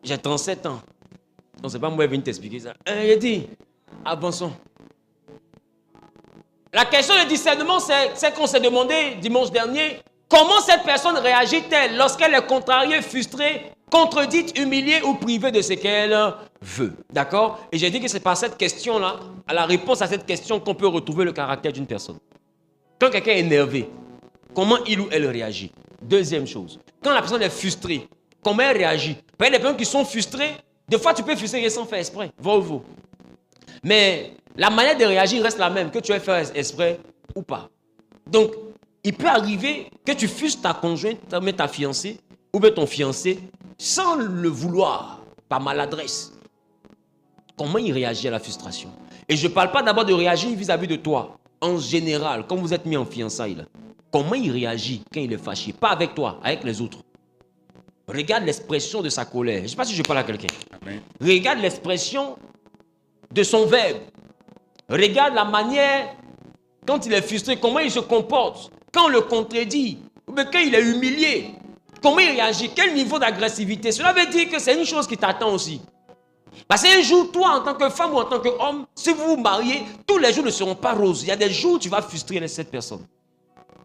J'ai 37 ans. Donc, c'est pas moi qui viens t'expliquer ça. J'ai dit, avançons. La question de discernement, c'est qu'on s'est demandé dimanche dernier, comment cette personne réagit-elle lorsqu'elle est contrariée, frustrée, contredite, humiliée ou privée de ce qu'elle veut. D'accord? Et j'ai dit que c'est par cette question-là, à la réponse à cette question, qu'on peut retrouver le caractère d'une personne. Quand quelqu'un est énervé, comment il ou elle réagit? Deuxième chose, quand la personne est frustrée, comment elle réagit? Parce qu'il y a des personnes qui sont frustrées, des fois tu peux frustrer sans faire exprès, va ou va. Mais la manière de réagir reste la même, que tu aies fait exprès ou pas. Donc, il peut arriver que tu frustres ta conjointe, ta fiancée, ou bien ton fiancé, sans le vouloir, par maladresse. Comment il réagit à la frustration? Et je ne parle pas d'abord de réagir vis-à-vis de toi. En général, quand vous êtes mis en fiançailles, là, comment il réagit quand il est fâché? Pas avec toi, avec les autres. Regarde l'expression de sa colère. Je ne sais pas si je parle à quelqu'un. Regarde l'expression de son verbe. Regarde la manière, quand il est frustré, comment il se comporte. Quand on le contredit, ou bien quand il est humilié, comment il réagit, quel niveau d'agressivité. Cela veut dire que c'est une chose qui t'attend aussi. Parce qu'un jour, toi, en tant que femme ou en tant qu'homme, si vous vous mariez, tous les jours ne seront pas roses. Il y a des jours où tu vas frustrer cette personne.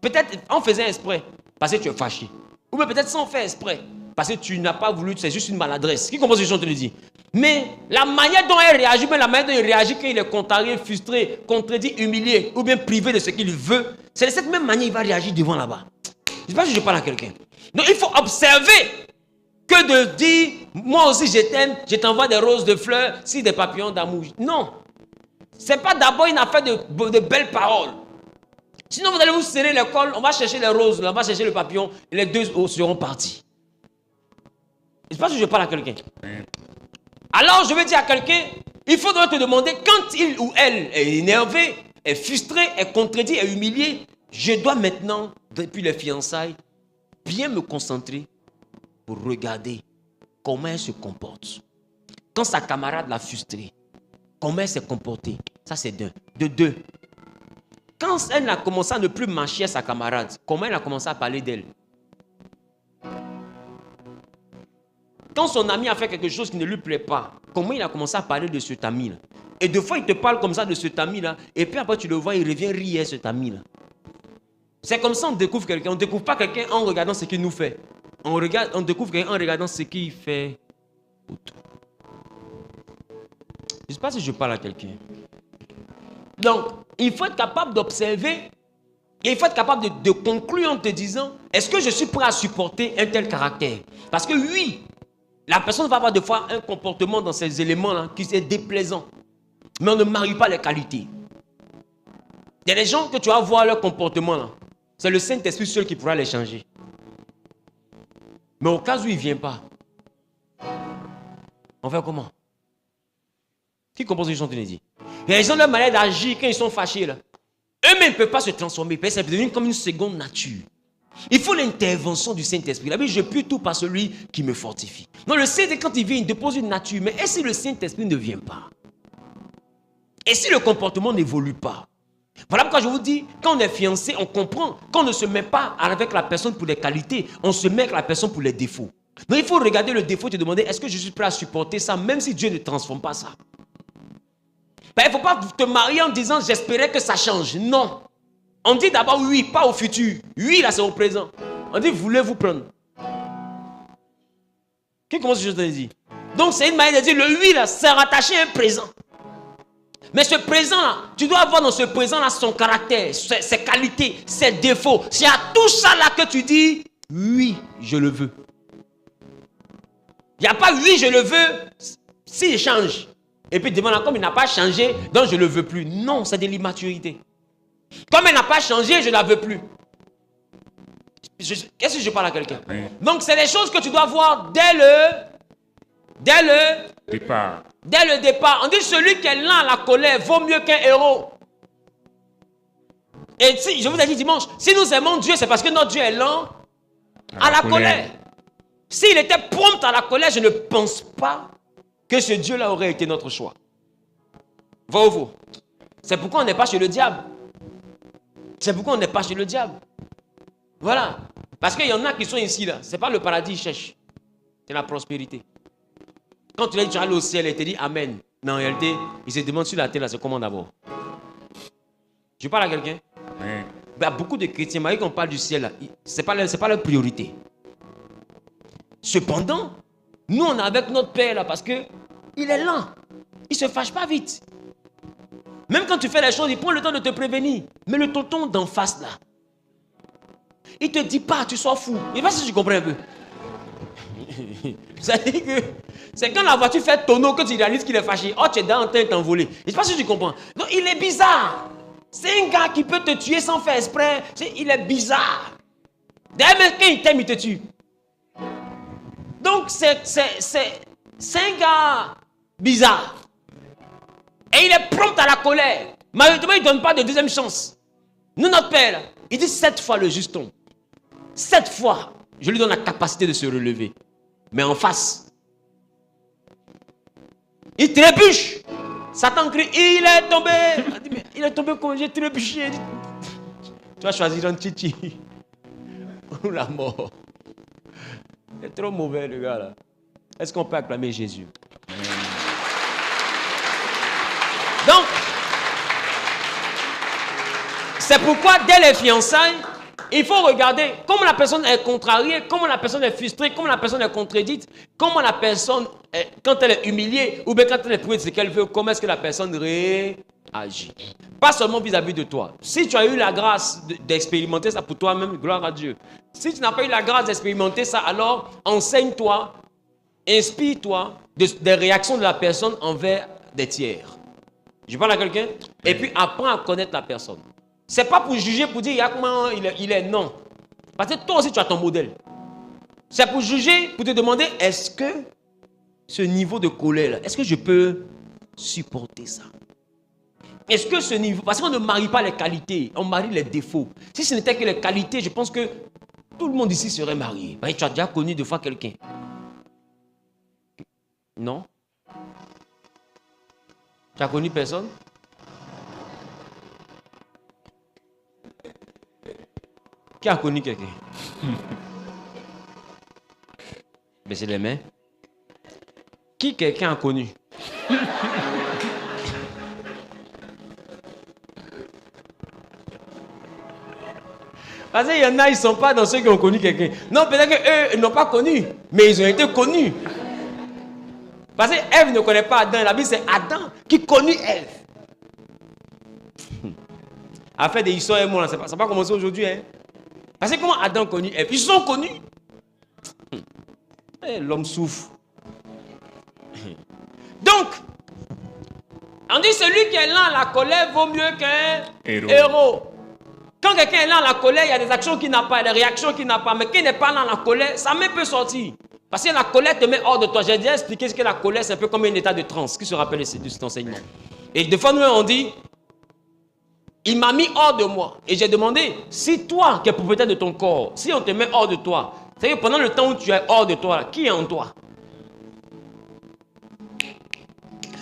Peut-être en faisant exprès, parce que tu es fâché. Ou bien peut-être sans faire exprès, parce que tu n'as pas voulu, c'est juste une maladresse. Qui comprend ce que je te le dis? Mais la manière dont elle réagit, mais la manière dont il réagit quand il est contrarié, frustré, contredit, humilié, ou bien privé de ce qu'il veut, c'est de cette même manière qu'il va réagir devant là-bas. Je ne sais pas si je parle à quelqu'un. Donc il faut observer que de dire, moi aussi je t'aime, je t'envoie des roses, de fleurs, si des papillons d'amour. Non. Ce n'est pas d'abord une affaire de belles paroles. Sinon vous allez vous serrer le col, on va chercher les roses, on va chercher le papillon, et les deux seront partis. Je ne sais pas si je parle à quelqu'un. Alors je vais dire à quelqu'un, il faudra te demander quand il ou elle est énervé, est frustré, est contredit, est humilié, je dois maintenant, depuis les fiançailles, bien me concentrer pour regarder comment elle se comporte. Quand sa camarade l'a frustrée, comment elle s'est comportée. Ça c'est d'un. De deux. Quand elle a commencé à ne plus marcher à sa camarade, comment elle a commencé à parler d'elle. Quand son ami a fait quelque chose qui ne lui plaît pas, comment il a commencé à parler de cet ami-là. Et des fois, il te parle comme ça de cet ami-là, et puis après, tu le vois, il revient rire cet ami-là. C'est comme ça qu'on découvre quelqu'un. On ne découvre pas quelqu'un en regardant ce qu'il nous fait. On découvre quelqu'un en regardant ce qu'il fait autour. Je ne sais pas si je parle à quelqu'un. Donc, il faut être capable d'observer et il faut être capable de conclure en te disant, est-ce que je suis prêt à supporter un tel caractère? Parce que oui, la personne va avoir des fois un comportement dans ces éléments-là qui est déplaisant. Mais on ne marie pas les qualités. Il y a des gens que tu vas voir leur comportement là. C'est le Saint-Esprit seul qui pourra les changer. Mais au cas où il ne vient pas, on fait comment? Qui compose les gens de dit? Il y a des gens, leur manière d'agir quand ils sont fâchés là. Eux-mêmes ne peuvent pas se transformer. Ça devient comme une seconde nature. Il faut l'intervention du Saint-Esprit. La Bible, je puis tout par celui qui me fortifie. Non, le Saint-Esprit, quand il vient, il dépose une nature. Mais et si le Saint-Esprit ne vient pas? Et si le comportement n'évolue pas? Voilà pourquoi je vous dis, quand on est fiancé, on comprend qu'on ne se met pas avec la personne pour les qualités, on se met avec la personne pour les défauts. Donc il faut regarder le défaut et te demander, est-ce que je suis prêt à supporter ça, même si Dieu ne transforme pas ça? Ben, il ne faut pas te marier en disant, j'espérais que ça change. Non. On dit d'abord oui, pas au futur. Oui, là c'est au présent. On dit, voulez-vous prendre? Qui commence ce que je te dis? Donc c'est une manière de dire, le oui là, c'est rattaché à un présent. Mais ce présent-là, tu dois avoir dans ce présent-là son caractère, ses qualités, ses défauts. C'est à tout ça là que tu dis, oui, je le veux. Il n'y a pas oui, je le veux, s'il change. Et puis devant là, comme il n'a pas changé, donc je ne le veux plus. Non, c'est de l'immaturité. Comme elle n'a pas changé, je ne la veux plus. Qu'est-ce que je parle à quelqu'un? Oui. Donc c'est des choses que tu dois voir dès le départ. Dès le départ. On dit celui qui est lent à la colère vaut mieux qu'un héros. Et si, je vous ai dit dimanche, si nous aimons Dieu, c'est parce que notre Dieu est lent à la colère. S'il était prompt à la colère, je ne pense pas que ce Dieu-là aurait été notre choix. Va au vous. C'est pourquoi on n'est pas chez le diable. C'est pourquoi on n'est pas chez le diable. Voilà. Parce qu'il y en a qui sont ici, là. Ce n'est pas le paradis qu'ils cherchent. C'est la prospérité. Quand tu vas aller au ciel, il te dit Amen. Mais en réalité, il se demande sur la terre, là, c'est comment d'abord. Je parle à quelqu'un. Oui. Ben, beaucoup de chrétiens, malgré qu'on parle du ciel, là, ce n'est pas leur priorité. Cependant, nous, on est avec notre Père, là, parce qu'il est lent. Il ne se fâche pas vite. Même quand tu fais les choses, il prend le temps de te prévenir. Mais le tonton d'en face, là, il ne te dit pas, tu sois fou. Je ne sais pas si tu comprends un peu. C'est-à-dire que c'est quand la voiture fait tonneau que tu réalises qu'il est fâché. Oh, tu es en train de t'envoler. Je ne sais pas si tu comprends. Donc, il est bizarre. C'est un gars qui peut te tuer sans faire exprès. Il est bizarre. D'ailleurs, même quand il t'aime, il te tue. Donc, c'est un gars bizarre. Et il est prompt à la colère. Malheureusement, il ne donne pas de deuxième chance. Nous, notre Père, il dit 7 fois le juste homme. 7 fois, je lui donne la capacité de se relever. Mais en face, il trébuche. Satan crie, il est tombé. Il est tombé comme j'ai trébuché. Tu vas choisir un titi ou la mort. Il est trop mauvais, le gars, là. Est-ce qu'on peut acclamer Jésus? Donc, c'est pourquoi dès les fiançailles, il faut regarder comment la personne est contrariée, comment la personne est frustrée, comment la personne est contredite, comment la personne, quand elle est humiliée, ou bien quand elle est privée de ce qu'elle veut, comment est-ce que la personne réagit. Pas seulement vis-à-vis de toi. Si tu as eu la grâce d'expérimenter ça pour toi-même, gloire à Dieu. Si tu n'as pas eu la grâce d'expérimenter ça, alors enseigne-toi, inspire-toi des réactions de la personne envers des tiers. Je parle à quelqu'un, et puis apprends à connaître la personne. C'est pas pour juger, pour dire comment il est, non. Parce que toi aussi tu as ton modèle. C'est pour juger, pour te demander, est-ce que ce niveau de colère, est-ce que je peux supporter ça? Est-ce que ce niveau, parce qu'on ne marie pas les qualités, on marie les défauts. Si ce n'était que les qualités, je pense que tout le monde ici serait marié. Parce que tu as déjà connu deux fois quelqu'un. Non? Tu as connu personne? Qui a connu quelqu'un? Baissez les mains. Qui quelqu'un a connu? Parce qu'il y en a, ils ne sont pas dans ceux qui ont connu quelqu'un. Non, peut-être qu'eux, ils n'ont pas connu, mais ils ont été connus. Parce qu'Ève ne connaît pas Adam. La Bible, c'est Adam qui connut Ève. Affaire des histoires et moi, ça n'a pas commencé aujourd'hui. Hein? Parce que comment Adam connu Ève? Ils sont connus. L'homme souffre. Donc, on dit celui qui est lent à la colère vaut mieux qu'un héros. Quand quelqu'un est lent à la colère, il y a des actions qu'il n'a pas, des réactions qu'il n'a pas. Mais qui n'est pas lent à la colère, ça même peut sortir. Parce que la colère te met hors de toi. J'ai déjà expliqué ce que la colère, c'est un peu comme un état de transe. Qui se rappelle de cet enseignement? Et des fois, nous, on dit, il m'a mis hors de moi. Et j'ai demandé, si toi, qui es propriétaire de ton corps, si on te met hors de toi, c'est-à-dire pendant le temps où tu es hors de toi, qui est en toi?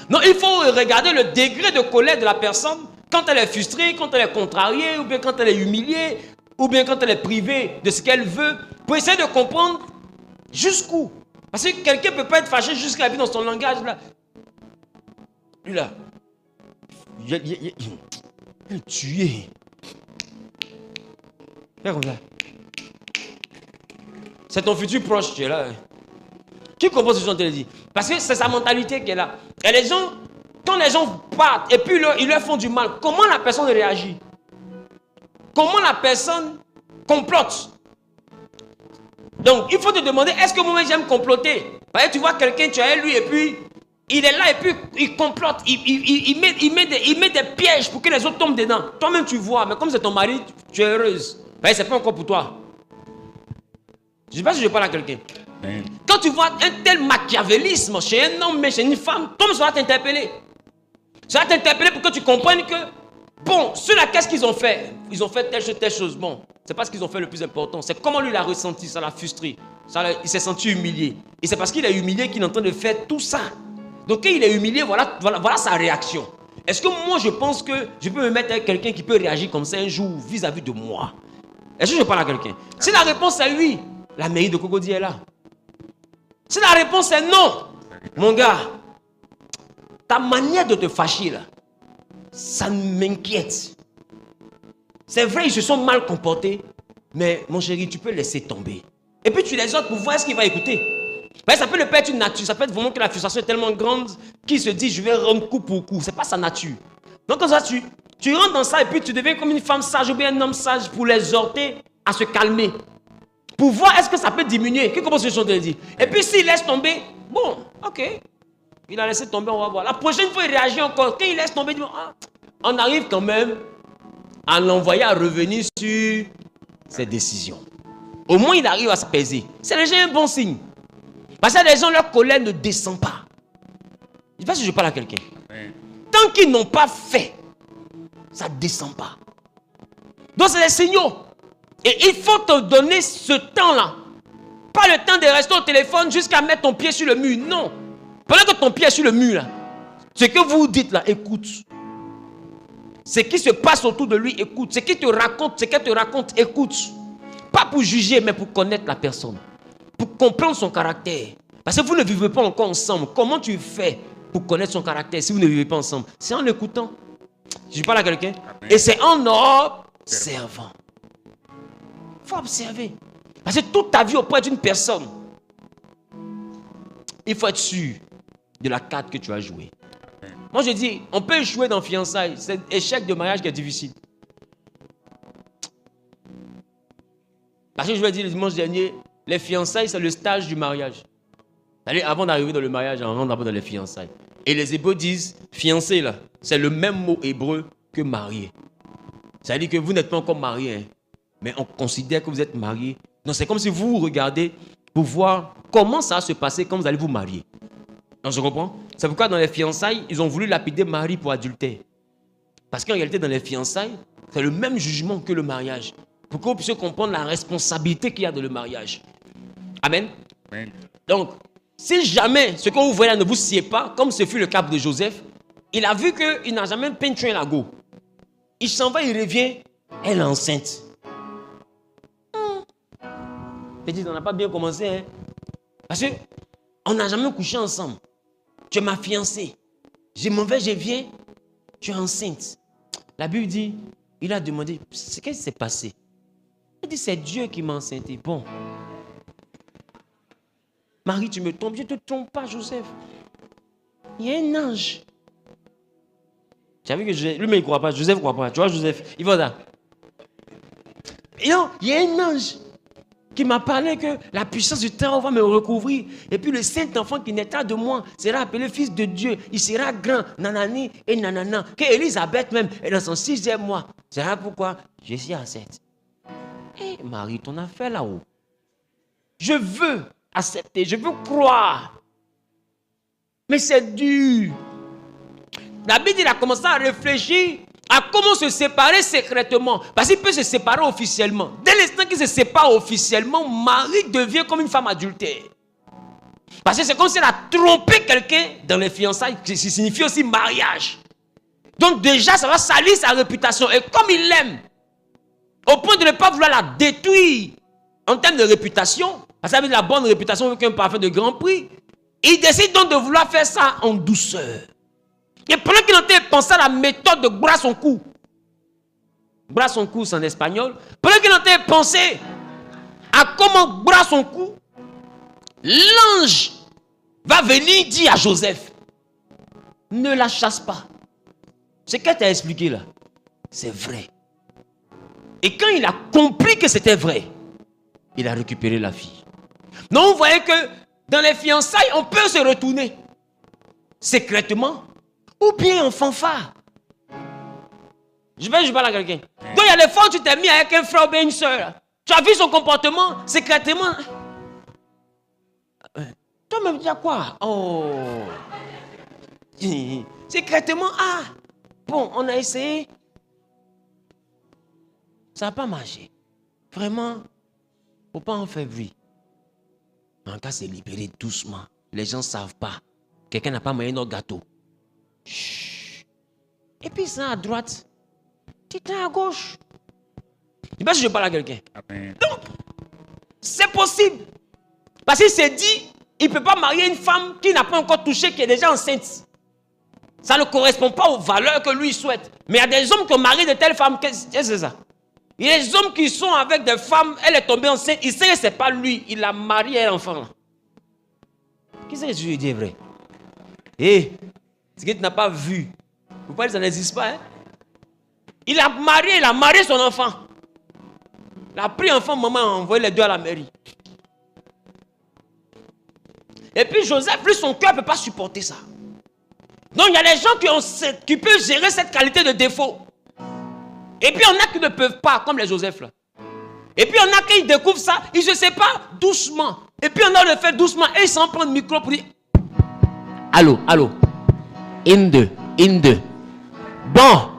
Non, il faut regarder le degré de colère de la personne quand elle est frustrée, quand elle est contrariée, ou bien quand elle est humiliée, ou bien quand elle est privée de ce qu'elle veut, pour essayer de comprendre jusqu'où. Parce que quelqu'un ne peut pas être fâché jusqu'à la vie dans son langage. Là. Lui là, il est tué. Fais comme ça. C'est ton futur proche qui est là. Qui comprend ce que je te dis? Parce que c'est sa mentalité qui est là. Et les gens, quand les gens partent et puis ils leur font du mal, comment la personne réagit? Comment la personne complote? Donc, il faut te demander, est-ce que moi j'aime comploter? Parce que tu vois quelqu'un, tu es lui et puis il est là et puis il complote, il met des pièges pour que les autres tombent dedans. Toi-même tu vois, mais comme c'est ton mari, tu es heureuse. Parce que c'est pas encore pour toi. Je ne sais pas si je parle à quelqu'un. Quand tu vois un tel machiavélisme chez un homme, mais chez une femme, Tom ça va t'interpeller. Ça va t'interpeller pour que tu comprennes que, bon, ceux-là, qu'est-ce qu'ils ont fait? Ils ont fait telle chose. Bon, c'est pas ce qu'ils ont fait le plus important. C'est comment lui l'a ressenti, ça l'a frustré. Il s'est senti humilié. Et c'est parce qu'il est humilié qu'il est en train de faire tout ça. Donc quand il est humilié, voilà sa réaction. Est-ce que moi, je pense que je peux me mettre avec quelqu'un qui peut réagir comme ça un jour vis-à-vis de moi? Est-ce que je parle à quelqu'un? Si la réponse est oui, la mairie de Cocody est là. Si la réponse est non, mon gars, ta manière de te fâcher là, ça m'inquiète. C'est vrai, ils se sont mal comportés, mais mon chéri, tu peux laisser tomber. Et puis tu les autres pour voir ce qu'il va écouter. Ben, ça peut le être une nature, ça peut être vraiment que la frustration est tellement grande qu'il se dit je vais rendre coup pour coup. C'est pas sa nature. Donc comme ça, tu rentres dans ça et puis tu deviens comme une femme sage ou bien un homme sage pour les exhorter à se calmer. Pour voir est-ce que ça peut diminuer. Qu'est-ce que je suis en train de dire? Et puis s'il laisse tomber, bon, ok. Il a laissé tomber, on va voir. La prochaine fois, il réagit encore. Quand il laisse tomber, il dit, ah, on arrive quand même à l'envoyer à revenir sur ses décisions. Au moins, il arrive à s'apaiser. C'est déjà un bon signe. Parce que les gens, leur colère ne descend pas. Je ne sais pas si je parle à quelqu'un. Tant qu'ils n'ont pas fait, ça ne descend pas. Donc, c'est des signaux. Et il faut te donner ce temps-là. Pas le temps de rester au téléphone jusqu'à mettre ton pied sur le mur. Non. Pendant que ton pied est sur le mur, là, ce que vous dites là, écoute. Ce qui se passe autour de lui, écoute. Ce qu'il te raconte, ce qu'elle te raconte, écoute. Pas pour juger, mais pour connaître la personne. Pour comprendre son caractère. Parce que vous ne vivez pas encore ensemble. Comment tu fais pour connaître son caractère si vous ne vivez pas ensemble? C'est en l'écoutant. Je parle à quelqu'un. Et c'est en observant. Il faut observer. Parce que toute ta vie auprès d'une personne, il faut être sûr de la carte que tu as jouée. Moi je dis, on peut échouer dans fiançailles. C'est l'échec de mariage qui est difficile. Parce que je vais dire le dimanche dernier, les fiançailles c'est le stage du mariage. Allez, avant d'arriver dans le mariage, on rentre d'abord dans les fiançailles. Et les Hébreux disent, fiancé là, c'est le même mot hébreu que marié. Ça veut dire que vous n'êtes pas encore marié, hein, mais on considère que vous êtes marié. Donc c'est comme si vous regardez pour voir comment ça va se passer quand vous allez vous marier. Donc je comprends. C'est pourquoi dans les fiançailles, ils ont voulu lapider Marie pour adultère. Parce qu'en réalité, dans les fiançailles, c'est le même jugement que le mariage. Pour que vous puissiez comprendre la responsabilité qu'il y a dans le mariage. Amen. Amen. Donc, si jamais ce que vous voyez là ne vous sied pas, comme ce fut le cas de Joseph, il a vu qu'il n'a jamais peinturé la go. Il s'en va, il revient, elle est enceinte. Petit, on n'a pas bien commencé, hein. Parce qu'on n'a jamais couché ensemble. Tu es ma fiancée. Je m'en vais, je viens, tu es enceinte. La Bible dit, il a demandé, qu'est-ce qui s'est passé? Il dit, c'est Dieu qui m'a enceinté. Bon. Marie, tu me trompes. Je ne te trompe pas, Joseph. Il y a un ange. Tu as vu que lui, mais il ne croit pas. Joseph ne croit pas. Tu vois, Joseph, il va là. Et non, il y a un ange qui m'a parlé que la puissance du Très-Haut va me recouvrir. Et puis le Saint-Enfant qui naîtra de moi sera appelé Fils de Dieu. Il sera grand, nanani et nanana. Que Élisabeth même est dans son 6e mois. C'est là pourquoi je suis enceinte. Hé, Marie, ton affaire là-haut. Je veux accepter, je veux croire. Mais c'est dur. La Bible, il a commencé à réfléchir à comment se séparer secrètement. Parce qu'il peut se séparer officiellement. Dès l'instant qu'il se sépare officiellement, Marie devient comme une femme adultère. Parce que c'est comme si elle a trompé quelqu'un dans les fiançailles, qui signifie aussi mariage. Donc déjà, ça va salir sa réputation. Et comme il l'aime, au point de ne pas vouloir la détruire en termes de réputation, parce que la bonne réputation avec un parfum de grand prix, il décide donc de vouloir faire ça en douceur. Et pendant qu'il est en train de penser à la méthode de bras son cou, bras son cou c'est en espagnol, pendant qu'il est en train de penser à comment bras son cou, l'ange va venir dire à Joseph, ne la chasse pas. Ce qu'elle t'a expliqué là, c'est vrai. Et quand il a compris que c'était vrai, il a récupéré la fille. Donc vous voyez que dans les fiançailles, on peut se retourner secrètement ou bien en fanfare. Je parle à quelqu'un. Donc il y a des fois où tu t'es mis avec un frère ou bien une soeur. Tu as vu son comportement secrètement. Toi-même, tu dis quoi? Oh. Secrètement, ah. Bon, on a essayé. Ça n'a pas marché. Vraiment, il ne faut pas en faire bruit. En cas, c'est libéré doucement. Les gens ne savent pas. Quelqu'un n'a pas mangé notre gâteau. Chut. Et puis, c'est à droite. Tu es à gauche. Je ne sais pas si je parle à quelqu'un. Amen. Donc, c'est possible. Parce qu'il s'est dit, il ne peut pas marier une femme qui n'a pas encore touché, qui est déjà enceinte. Ça ne correspond pas aux valeurs que lui souhaite. Mais il y a des hommes qui ont marié de telles femmes. Qu'est-ce que c'est ça? Il y a des hommes qui sont avec des femmes, elle est tombée enceinte, il sait que ce n'est pas lui, il a marié un enfant. Qu'est-ce que je lui dis vrai? Eh, ce que tu n'as pas vu, vous parlez, ça n'existe pas. Hein? Il a marié son enfant. Il a pris l'enfant, maman a envoyé les deux à la mairie. Et puis Joseph, lui, son cœur ne peut pas supporter ça. Donc il y a des gens qui peuvent gérer cette qualité de défaut. Et puis il y en a qui ne peuvent pas, comme les Joseph là. Et puis il y en a qui découvrent ça, ils ne savent pas doucement. Et puis on a le fait doucement et ils s'en prennent le micro pour dire allô, allô. In deux. Bon,